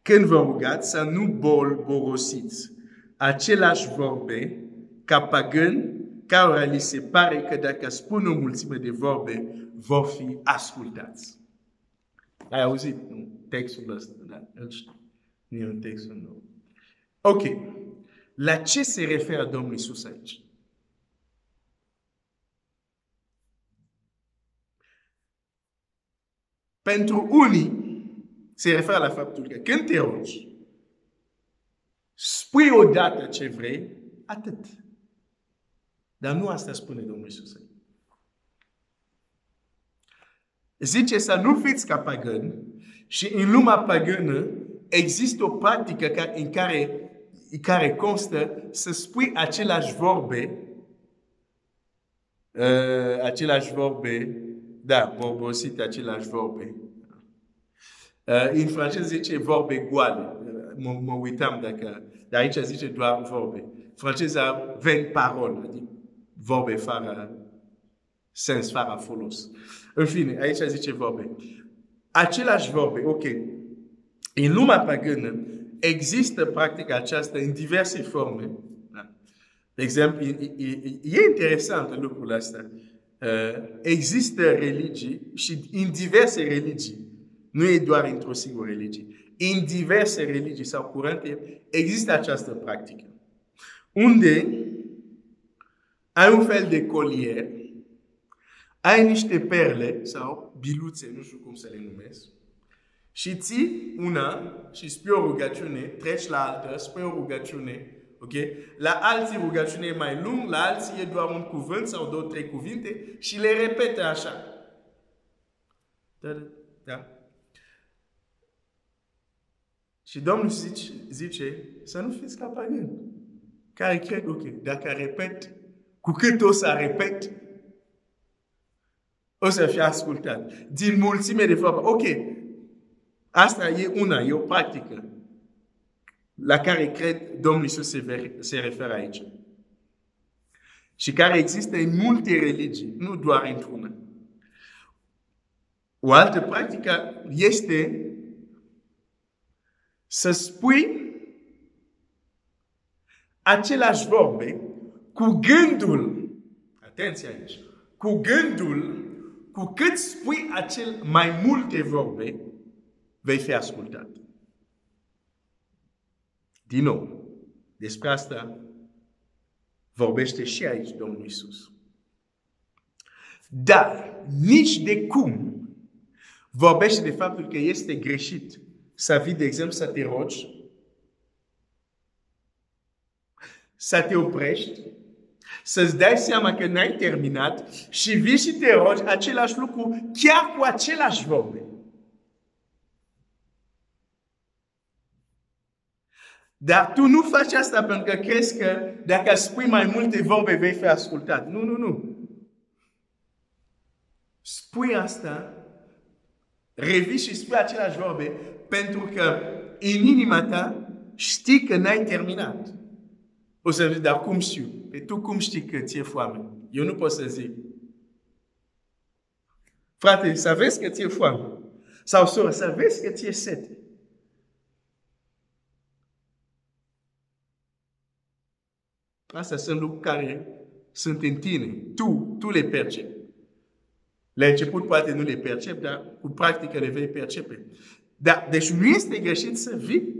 Când vă rugați, să nu bolborosiți aceleași vorbe ca pagâni, cărora li se pare că dacă spun o mulțime de vorbe, vor fi ascultați. Ai auzit textul ăsta? Da, îl știu. Nu e un text nou. Ok. La ce se referă Domnul Iisus aici? Pentru unii se referă la faptul că când te rogi, spui odată ce vrei, atât. Dar nu asta spune Domnul Iisus. Zice să nu fiți ca pagani și în lumea pagână există o practică în care constă să spui aceleași vorbe, da, borbosit aceleași vorbe. În franceză zice vorbe goale. Mă uitam dar aici zice doar vorbe. Franceza 20 parole, adică vorbe fără sens, fără folos. În fine, aici zice vorbe. Aceleași vorbe, ok. În lumea pagână există practica aceasta în diverse forme. Da. De exemplu, e interesant lucrul ăsta. Există religii și în diverse religii, nu e doar într-o singură religie, în diverse religii sau curente există această practică. Unde ai un fel de colier, ai niște perle sau biluțe, nu știu cum să le numesc, și ții una și spui o rugăciune, treci la altă, spui o rugăciune, ok? La alții rugăciune e mai lung, la alții e doar un cuvânt sau două, trei cuvinte și le repete așa. Da? Și Domnul zice să nu fiți ca pagani, care cred, ok, dacă repet, cu cât o să repet, o să fie ascultat. Din mulțime de vorbe, ok, asta e o practică la care cred Domnul Iisus se referă aici. Și care există în multe religii, nu doar într-una. O altă practică este să spui aceleași vorbe cu gândul, atenție aici, cu gândul, cu cât spui mai multe vorbe, vei fi ascultat. Din nou, despre asta vorbește și aici Domnul Iisus. Dar nici de cum vorbește de faptul că este greșit să vii, de exemplu, să te rogi, să te oprești, să-ți dai seama că n-ai terminat și vii și te rogi același lucru chiar cu același vorbe. Dar tu nu faci asta pentru că crezi că dacă spui mai multe vorbe vei fi ascultat. Nu. spui asta, revii și spui același vorbe, pentru că în inima ta știi că n-ai terminat. O să zici, dar cum știu? Pe tu cum știi că ți-e foame? Eu nu pot să zic. Frate, să vezi că ți-e foame. Sau soră, să vezi că ți-e sete. Astea sunt lucruri care sunt în tine. Tu le percepi. La început poate nu le percepi, dar cu practică le vei percepe. Deci nu este greșit să vii,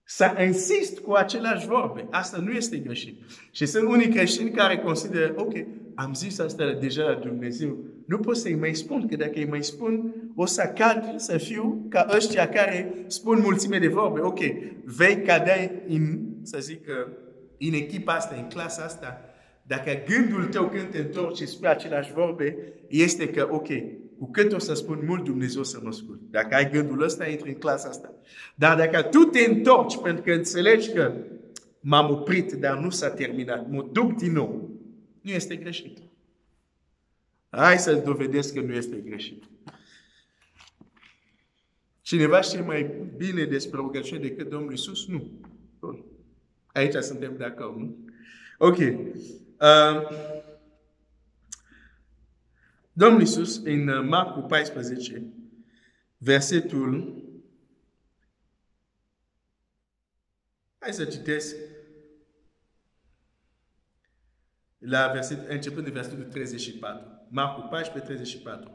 să insist cu aceleași vorbe. Asta nu este greșit. Și sunt unii creștini care consideră, ok, am zis asta deja la Dumnezeu, nu pot să-i mai spun, că dacă îi mai spun, o să cad să fiu ca ăștia care spun mulțime de vorbe. Ok, vei cadea să zic, în echipa asta, în clasa asta, dacă gândul tău când te întorci și spui aceleași vorbe, este că, ok, cu cât o să spun mult, Dumnezeu să mă ascult. Dacă ai gândul ăsta, intri în clasa asta. Dar dacă tu te întorci pentru că înțelegi că m-am oprit, dar nu s-a terminat, mă duc din nou, nu este greșit. Hai să-ți dovedesc că nu este greșit. Cineva știe mai bine despre rugăciune decât Domnul Iisus? Nu. Bun. Aici suntem de acord, nu? Ok. Domnul Iisus, în Marcu 14, versetul... Hai să citesc. Începând de versetul 34. Marcu 14, 34.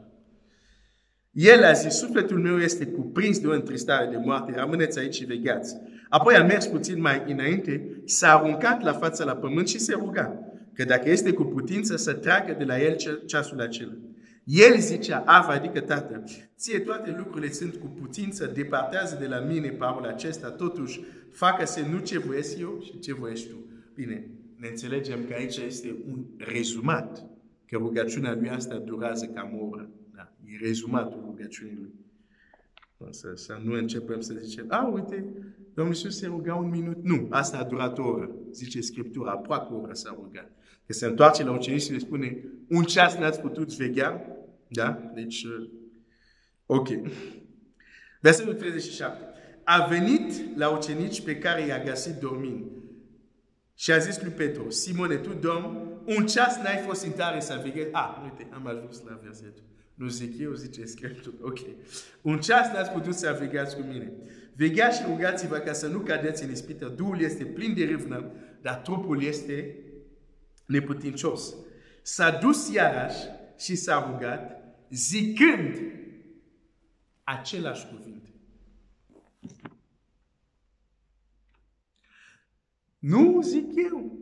El a zis, sufletul meu este cuprins de o întristare de moarte, rămâneți aici și vegheați. Apoi a mers puțin mai înainte, s-a aruncat la fața la pământ și se ruga, că dacă este cu putință să treacă de la el ceasul acela. El zicea, Ava, adică Tată, ție toate lucrurile sunt cu putință, departează de la mine parul acesta, totuși facă-se nu ce voiesc eu și ce voiești tu. Bine, ne înțelegem că aici este un rezumat, că rugăciunea lui asta durează cam o oră. Da, e rezumatul rugăciunii lui. Să nu începem să zicem, uite, Domnul Iisus se ruga 1 minut. Nu, asta a durat o oră. Zice Scriptura, aproape o oră s-a rugat. Că se întoarce la ucenici și le spune, 1 ceas n-ați putut veghea? Da? Deci, ok. Versetul 37. A venit la ucenici pe care i-a găsit dormind. Și a zis lui Petru, Simone, tu dormi? 1 ceas n-ai fost în tare să veghezi? Uite, am ajuns la versetul. Nu zic eu, zice Scriptura. Ok. 1 ceas n-ați putut să vegheați cu mine. Vegheați și rugați-vă ca să nu cadeți în ispită. Duhul este plin de râvnă, dar trupul este neputincios. S-a dus iarăși și s-a rugat, zicând același cuvinte. Nu zic eu.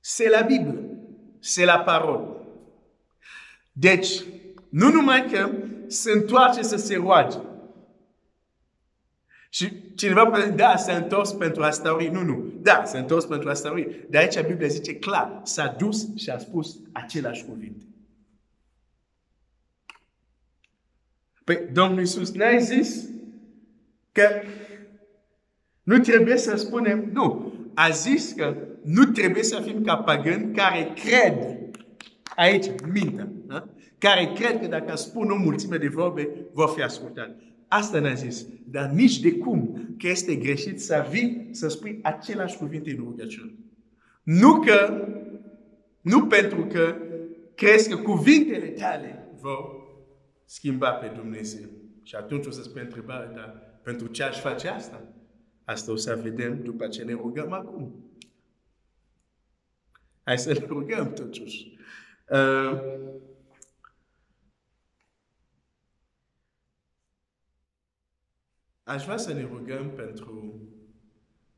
C'est la Bible. C'est la parole. Deci, nu numai că se întoarce să se roage. Și cineva poate zice, da, s-a întors pentru a stări. Nu. Da, s-a întors pentru a stări. De aici Biblia zice clar, s-a dus și a spus același cuvinte. Păi, Domnul Iisus n-a zis că nu trebuie să spunem, nu. A zis că nu trebuie să fim ca pagani care cred, aici, mintea, da? Care cred că dacă spun o mulțime de vorbe, vor fi ascultate. Asta n-a zis. Dar nici de cum că este greșit să vii să spui același cuvinte în rugăciune. Nu pentru că crezi că cuvintele tale vor schimba pe Dumnezeu. Și atunci o să spui întrebarea, dar pentru ce aș face asta? Asta o să vedem după ce ne rugăm acum. Hai să ne rugăm totuși. Aș vrea să ne rugăm pentru,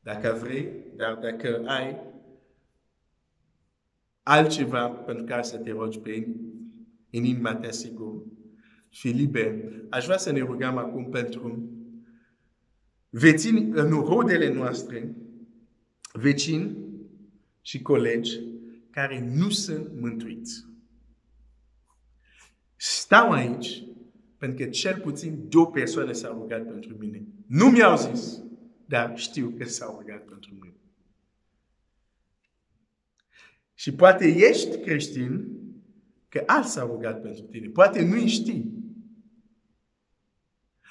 dacă vrei, dar dacă ai altceva pentru care să te rogi pe în inima ta sigur, fi liber. Aș vrea să ne rugăm acum pentru rodele noastre, vecini și colegi care nu sunt mântuiți. Stau aici pentru că cel puțin 2 persoane s-au rugat pentru mine. Nu mi-au zis, dar știu că s-au rugat pentru mine. Și poate ești creștin că alții s-au rugat pentru tine. Poate nu știi.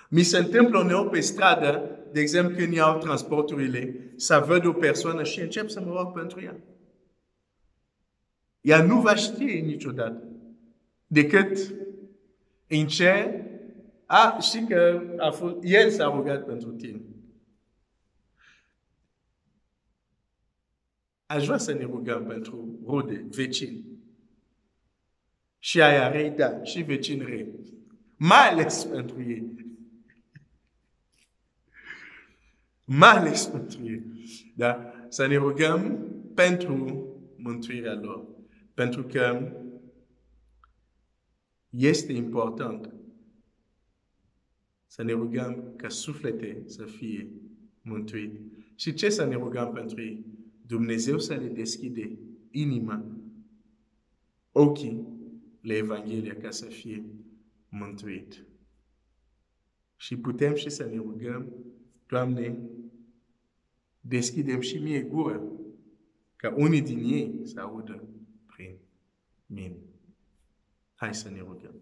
Mi se întâmplă uneori pe stradă, de exemplu când iau transporturile, să văd o persoană și încep să mă rog pentru ea. Ea nu va ști niciodată decât în cer, știi că el s-a rugat pentru tine. Aș vrea să ne rugăm pentru rude, vecini. Și aia rei, da, și vecini rei. Mai ales pentru ei. Mai ales pentru ei. Da? Să ne rugăm pentru mântuirea lor. Pentru că este important să ne rugăm ca suflete să fie mântuite. Și ce să ne rugăm pentru ei? Dumnezeu să le deschide inima, ochii la Evanghelia ca să fie mântuit. Și putem și să ne rugăm, Doamne, deschidem și mie gura, ca unii din ei să audă prin mine. Hai să ne rugăm.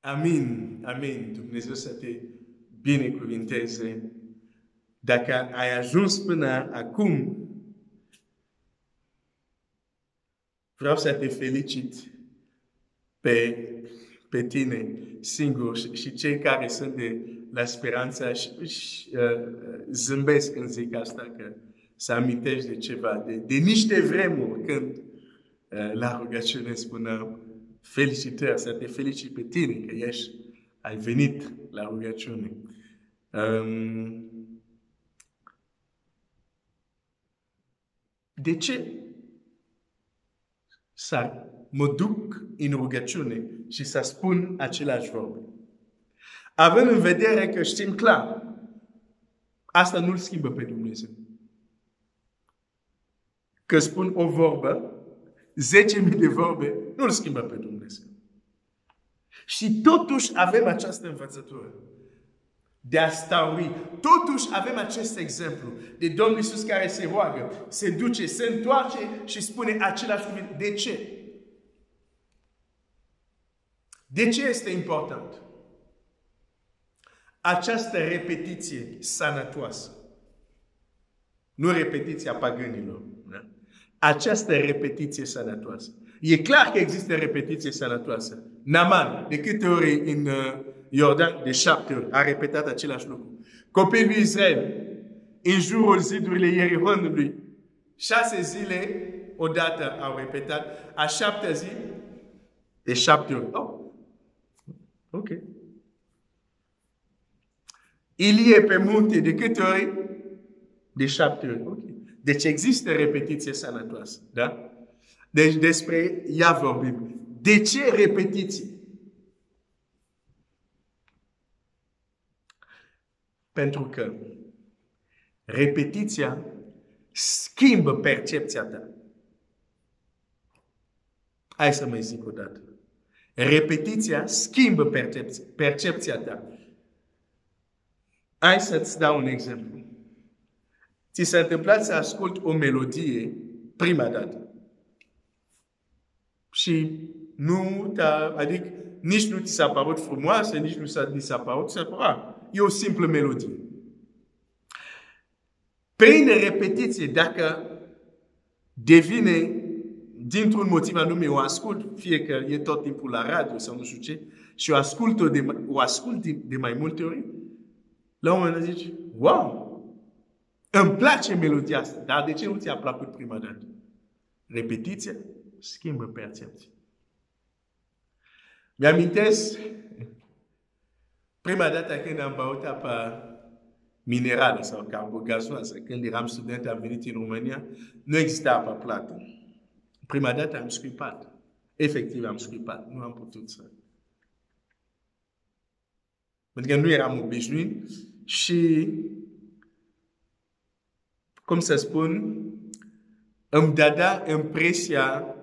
Amin, amin. Dumnezeu să te binecuvinteze. Dacă ai ajuns până acum, vreau să te felicit pe tine singur și cei care sunt de la Speranța și zâmbesc când zic asta, că să amintești de ceva, de niște vremuri când la rugăciune spuneam felicitări, să te felicit pe tine că ai venit la rugăciune. De ce să mă duc în rugăciune și să spun același vorbe? Având în vedere că știm clar, asta nu-L schimbă pe Dumnezeu. Că spun o vorbă, 10.000 de vorbe, nu-L schimbă pe Dumnezeu. Și totuși avem această învățătură de a staui. Totuși avem acest exemplu de Domnul Iisus care se roagă, se duce, se întoarce și spune același cuvânt. De ce? De ce este important? Această repetiție sănătoasă. Nu repetiția pagânilor. Da? Această repetiție sănătoasă. E clar că există repetiție sănătoasă. Naaman, de câte ori în Iordan, de 7 ori, a repetat același lucru. Copiii lui Israel, în jurul zidurile Ierihonului, 6 zile odată au repetat, a 7-a zi, de 7 ori. Oh. Ok. Ilie pe munte, de câte ori? De 7 ori. Ok. Deci există repetiție sănătoasă. Da? Deci despre ea vorbim. De ce repetiție? Pentru că repetiția schimbă percepția ta. Hai să mai zic o dată. Repetiția schimbă percepția ta. Hai să-ți dau un exemplu. Ți s-a întâmplat să asculti o melodie prima dată. Și adică nici nu ți s-a părut frumoasă, nici nu ți s-a părut, e o simplă melodie. Prin repetiție, dacă devine dintr-un motiv anume, o ascult, fie că e tot timpul la radio sau nu știu ce, și o ascult de mai multe ori, la un moment dat zici, wow, îmi place melodia asta, dar de ce nu ți-a plăcut prima dată? Repetiția schimbă percepția. Mi-amintesc prima dată când am băut apă minerală sau carbogazoasă, când eram student, am venit în România, nu exista apă plată. Prima dată am scuipat. Efectiv am scuipat. Nu am putut să. Pentru că nu eram obișnuit și, cum să spun, îmi dădea impresia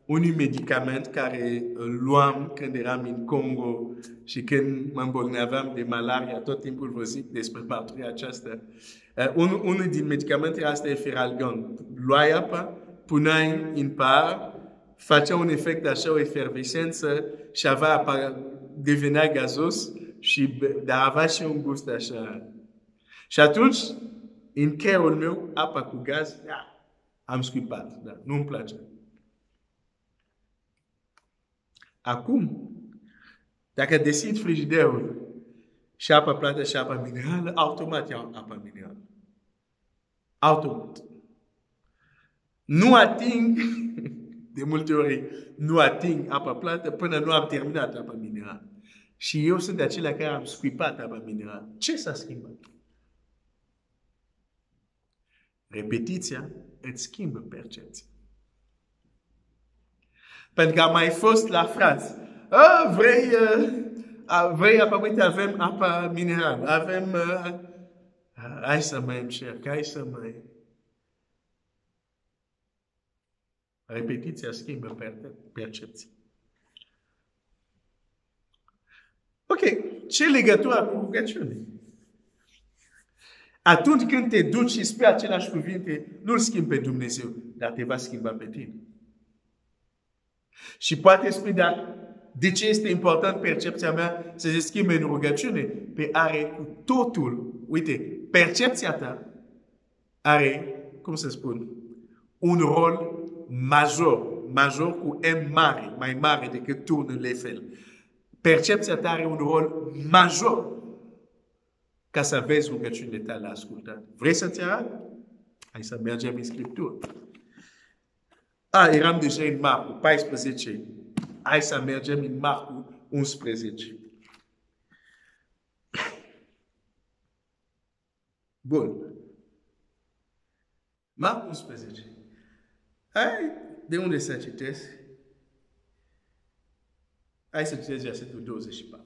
unui medicament care îl luam când eram în Congo și când mă îmbolnăveam de malaria, tot timpul vă zic despre mărturia aceasta. Unul din medicamentele astea e Feralgan. Luai apa, puneai în par, facea un efect așa, o efervescență și devenea gazos, dar avea și un gust așa. Și atunci, în creierul meu, apa cu gaz, am scuipat. Da, nu-mi place. Acum, dacă deschid frigiderul și apa plată și apa minerală, automat iau apa minerală. Automat. Nu ating, de multe ori, nu ating apa plată până nu am terminat apa minerală. Și eu sunt de acelea care am scuipat apa minerală. Ce s-a schimbat? Repetiția îți schimbă percepția. Pentru că am mai fost la frați. Vrei apă? Uite, avem apă minerală. Avem... hai să mai încerc, hai să mai... Repetiția schimbă percepția. Ok, ce legătură cu rugăciune? Atunci când te duci și spui același cuvinte, nu-L schimbi pe Dumnezeu, dar te va schimba pe tine. Și poate spui, dar De ce este important percepția mea să se schimbe în rugăciune? Pe are cu totul, uite, percepția ta are, cum să spun, un rol major cu M mare, mai mare decât turnul fel. Percepția ta are un rol major ca să vezi rugăciunile tale ascultate. Vrei să-ți arăt? Hai să mergem în Scriptură. Eram deja în Marcu 14. Hai să mergem în Marcu 11. Bun. Marcu 11. Hai, de unde să citesc? Hai să citesc versetul 24.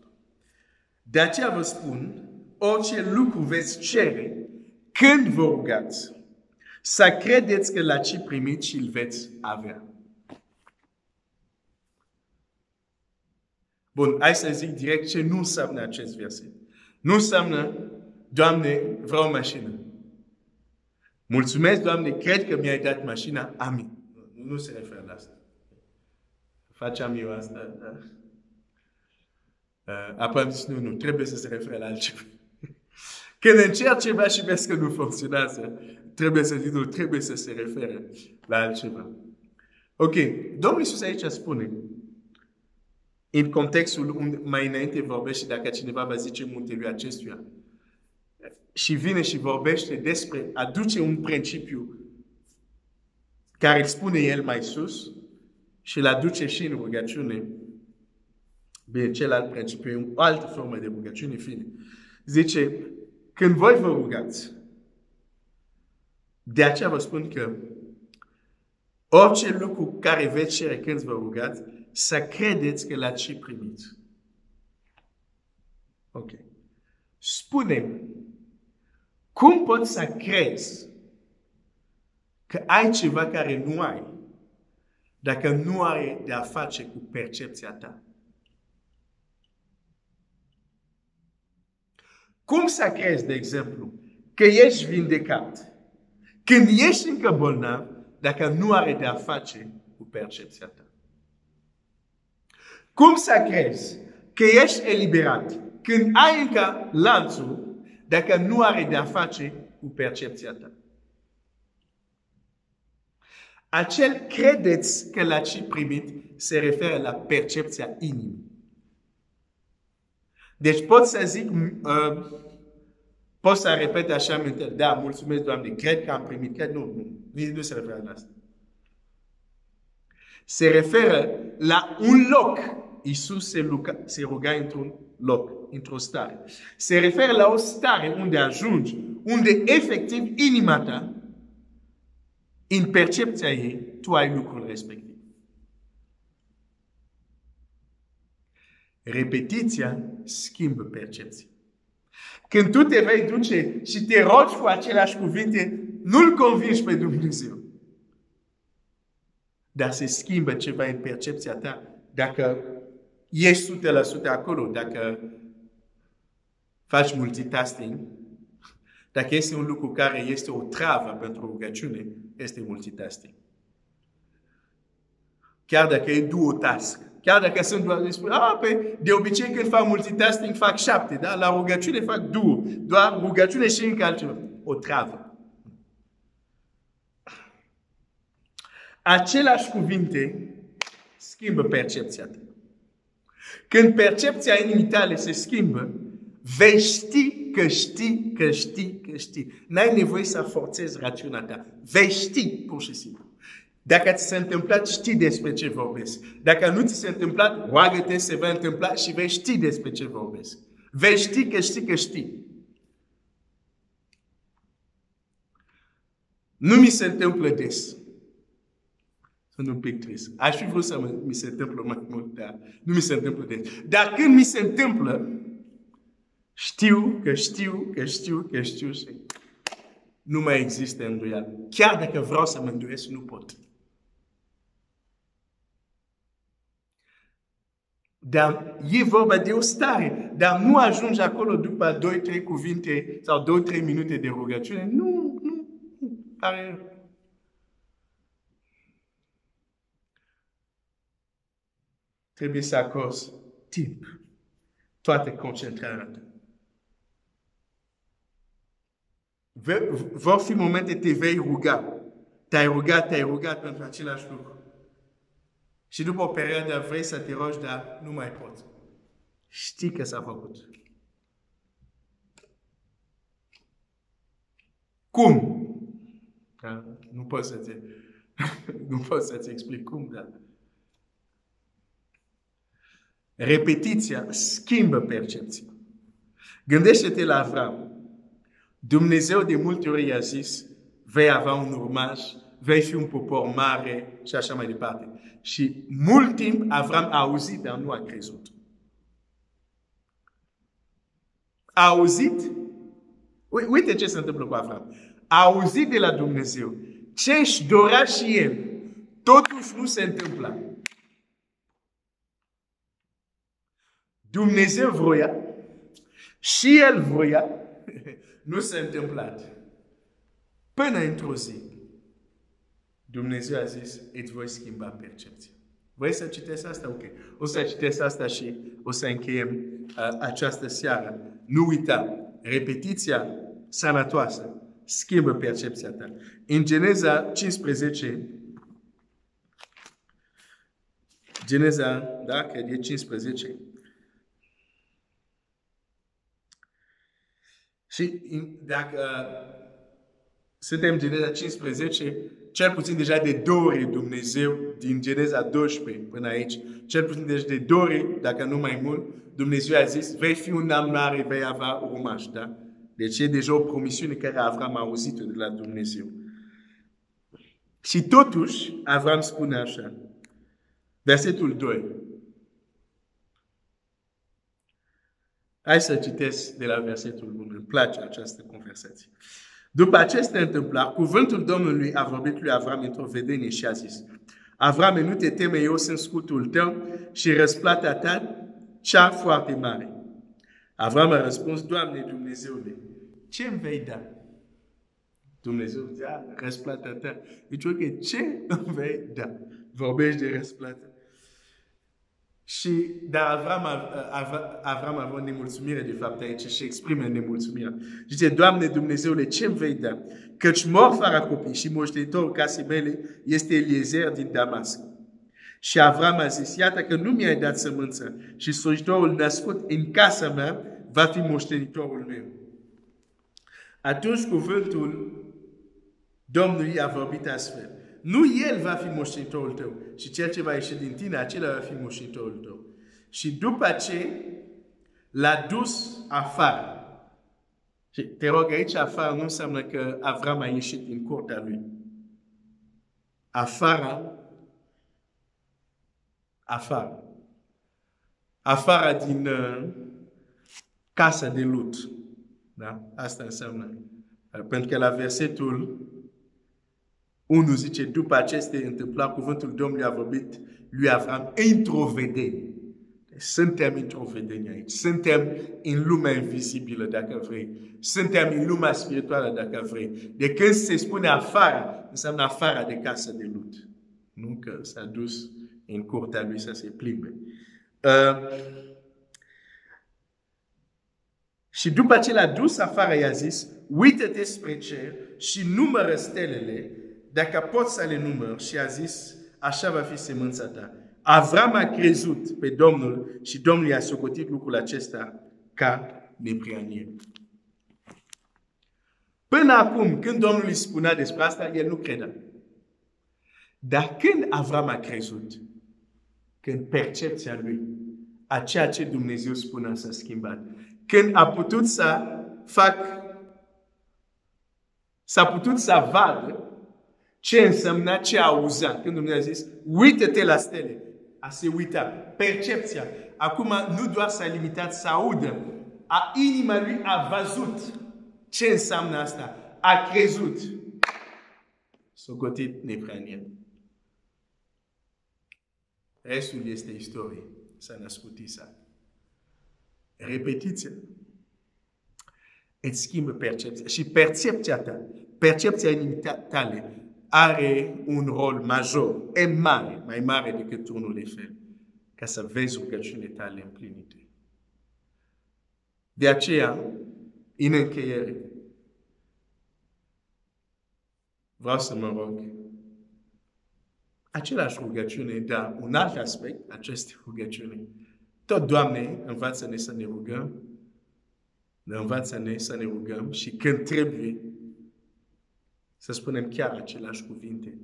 De aceea vă spun, orice lucru veți cere, când vă rugați, să credeți că l-ați primit și îl veți avea. Bun, hai să zic direct ce nu înseamnă acest verset. Nu înseamnă, Doamne, vreau mașină. Mulțumesc, Doamne, cred că mi-ai dat mașina, amin. Nu se referă la asta. Faceam eu asta, da? Apoi am zis, nu, trebuie să se refere la altceva. Când încerc ceva și vezi că nu funcționează, trebuie să zic, nu, trebuie să se refere la altceva. Ok, Domnul Iisus aici spune, în contextul unde mai înainte vorbește, dacă cineva va zice muntelui acestuia, și vine și vorbește despre aduce un principiu care îl spune el mai sus și îl aduce și în rugăciune. Bine, celălalt principiu e o altă formă de rugăciune, fine. Zice, când voi vă rugați, de aceea vă spun că orice lucru care veți cere când vă rugați, să credeți că l-ați și primit. Ok. Spune-mi, cum poți să crezi că ai ceva care nu ai, dacă nu are de a face cu percepția ta? Cum să crezi, de exemplu, că ești vindecat, când ești încă bolnav, dacă nu are de a face cu percepția ta? Cum să crezi că ești eliberat, când ai încă lanțul, dacă nu are de a face cu percepția ta? Acel credeți că l-ați primit se referă la percepția inimii. Deci pot să zic, pot să repet așa mental, da, mulțumesc, Doamne, cred că am primit, cred, nu se referă la asta. Se referă la un loc. Iisus se ruga într-un loc, într-o stare. Se referă la o stare unde ajungi, unde efectiv inima ta, în percepția ei, tu ai lucrul respectiv. Repetiția schimbă percepția. Când tu te vei duce și te rogi cu aceleași cuvinte, nu-L convingi pe Dumnezeu. Dar se schimbă ceva în percepția ta dacă ești 100% acolo, dacă faci multitasking, dacă este un lucru care este o travă pentru rugăciune, este multitasking. Chiar dacă e duo task. Chiar dacă sunt doar de obicei când fac multitasking fac 7, da? La rugăciune fac duo. Doar rugăciune și încă altceva. O travă. Aceleași cuvinte schimbă percepția ta. Când percepția inimii tale se schimbă, vei ști că știi, că știi, că știi. N-ai nevoie să forțezi rațiunea ta. Vei ști, pur și simplu. Dacă ți s-a întâmplat, știi despre ce vorbesc. Dacă nu ți s-a întâmplat, roagă-te, se va întâmpla și vei ști despre ce vorbesc. Vei ști că știi că știi. Nu mi se întâmplă des. Sunt un pic trist. Aș fi vrut să mi se întâmplă mai mult, dar nu mi se întâmplă des. Dar când mi se întâmplă, știu că știu că știu că știu și nu mai există îndoială. Chiar dacă vreau să mă îndoiesc, nu pot. Dar e vorba de o stare. Dar nu ajungi acolo după 2-3 cuvinte sau 2-3 minute de rugăciune. Nu. Pare... trebuie să acorzi timp. Toată concentrarea ta. Vor fi momente te vei ruga. Te-ai rugat pentru același lucru. Și după o perioadă vrei să te rogi, dar nu mai poți. Știi că s-a făcut. Cum? Nu pot să-ți explic cum, dar... Repetiția schimbă percepția. Gândește-te la Avram. Dumnezeu de multe ori i-a zis, vei avea un urmaș, vei fi un popor mare și așa mai departe. Și mult timp Avram a auzit, dar nu a crezut. A auzit? Uite ce se întâmplă cu Avram. A auzit de la Dumnezeu ce își dorea și el. Totuși nu se întâmpla. Dumnezeu vroia și el vroia, nu s-a întâmplat. Până într-o zi, Dumnezeu a zis, îți voi schimba percepția. Vrei să citesc asta? Ok. O să citesc asta și o să încheiem această seară. Nu uita, repetiția sănătoasă schimbă percepția ta. În Geneza 15, da, cred e 15. Și dacă suntem în Geneza 15, cel puțin deja de 2 ori Dumnezeu, din Geneza 12 până aici, cel puțin deja de 2 ori, dacă nu mai mult, Dumnezeu a zis, vei fi un am mare, vei avea urmași, da? Deci e deja o promisiune care Avram a auzit-o de la Dumnezeu. Și totuși, Avram spune așa, versetul 2. Hai să citesc de la versetul 1. Îmi place această conversație. După aceste întâmplări, cuvântul Domnului a vorbit lui Avram într-o vedenie și a zis, Avrame, nu te teme, eu sunt scutul tău și răsplata ta cea foarte mare. Avram a răspuns, Doamne Dumnezeule, ce îmi vei da? Dumnezeu zicea, răsplata ta. Deci, ok, ce îmi vei da? Vorbești de răsplată. Dar Avram avea nemulțumire de fapt aici și exprime nemulțumirea. Zice, Doamne Dumnezeule, ce îmi vei da? Căci mor fără copii și moștenitorul casei mele este Eliezer din Damasc. Și Avram a zis, iată că nu mi-ai dat sămânță și slujitorul născut în casa mea va fi moștenitorul meu. Atunci cuvântul Domnului a vorbit astfel. Nu el va fi moștenitorul tău, și cel ce va ieși din tine, acela va fi moștenitorul tău. Și după ce l-a dus afară. Și te rog, aici afară nu înseamnă că Avram a ieșit din curtea lui. Afară din casa de lut. Da? Asta înseamnă. Pentru că la versetul 1 zice, după aceste întâmplări, cuvântul Domnului a vorbit lui Avram într-o vedenie. Suntem într-o vedenie aici. Suntem în lumea invizibilă, dacă vrei. Suntem în lumea spirituală, dacă vrei. De când se spune afară, înseamnă afară de casă de lut. Nu că s-a dus în curtea lui să se plimbe. Și după ce l-a dus afară, i-a zis, uită-te spre cer și numără stelele, dacă poți să le număr. Și a zis, așa va fi semânța ta. Avram a crezut pe Domnul și Domnul i-a socotit lucrul acesta ca neprianie. Până acum, când Domnul îi spunea despre asta, el nu credea. Dar când Avram a crezut, când percepția lui a ceea ce Dumnezeu spunea s-a schimbat, când a putut s-a putut să vadă ce însemna, ce auzea. Când Dumnezeu a zis, uită-te la stele. A se uita. Percepția. Acum nu doar s-a limitat să audă. Inima lui a văzut ce înseamnă asta. A crezut. Socotit nepranie. Restul este istorie. S-a născut Isaac. Repetiția îți schimbă percepția. Și percepția inimii are un rol major, e mare, mai mare decât unul de fel, ca ca să vezi rugăciunile tale împlinite. De aceea, în încheiere, vreau să mă rog același rugăciune, dar un alt aspect, aceste rugăciune. Tot, Doamne, învață-ne să ne rugăm, învață-ne să ne rugăm și când trebuie să spunem chiar aceleași cuvinte.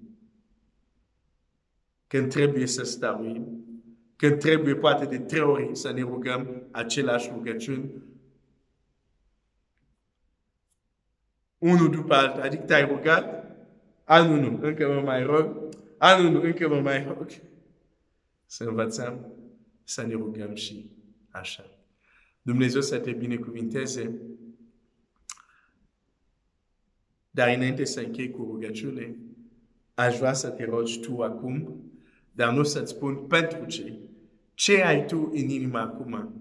Când trebuie să stăruim, când trebuie poate de 3 ori să ne rugăm aceleași rugăciuni, unul după altul, adică te-ai rugat, nu, încă mă mai rog, nu, încă mă mai rog. Să învățăm să ne rugăm și așa. Dumnezeu să te binecuvinteze. Dar înainte să închei cu rugăciune, aș vrea să te rogi tu acum, dar nu să-ți spun pentru ce. Ce ai tu în inima acum?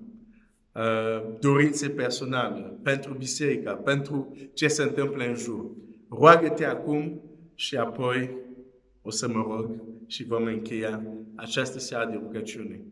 Dorințe personale, pentru biserică, pentru ce se întâmplă în jur. Roagă-te acum și apoi o să mă rog și vom încheia această seară de rugăciune.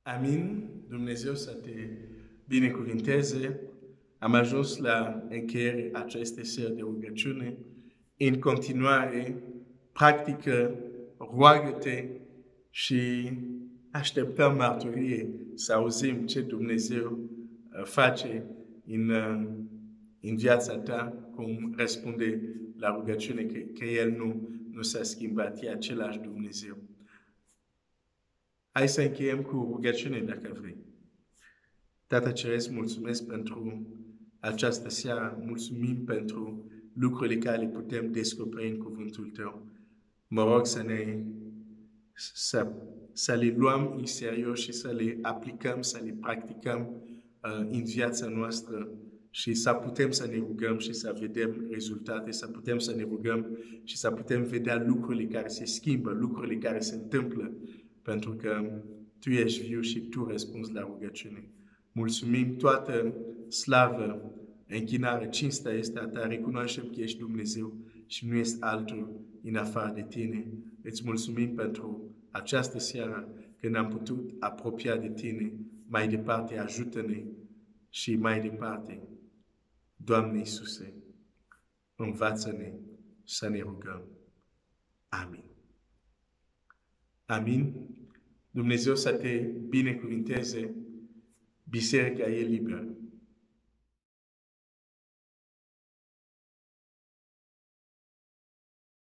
Amin, Dumnezeu să te binecuvinteze. Am ajuns la încheiere acestei seri de rugăciune. În continuare, practică, roagă-te și așteptăm marturie să auzim ce Dumnezeu face în viața ta, cum răspunde la rugăciune, că El nu s-a schimbat, e același Dumnezeu. Hai să încheiem cu rugăciune dacă vrei. Tată Ceresc, mulțumesc pentru această seară, mulțumim pentru lucrurile care le putem descoperi în cuvântul Tău. Mă rog să le luăm în serios și să le aplicăm, să le practicăm în viața noastră și să putem să ne rugăm și să vedem rezultate, să putem să ne rugăm și să putem vedea lucrurile care se schimbă, lucrurile care se întâmplă, pentru că Tu ești viu și Tu răspunzi la rugăciune. Mulțumim, toată slavă, închinare, cinstea este a Ta, recunoaștem că ești Dumnezeu și nu este altul în afară de Tine. Îți mulțumim pentru această seară când am putut apropia de Tine. Mai departe, ajută-ne și mai departe, Doamne Iisuse, învață-ne să ne rugăm. Amin. Amin. Dumnezeu să te binecuvinteze. Biserica e liberă.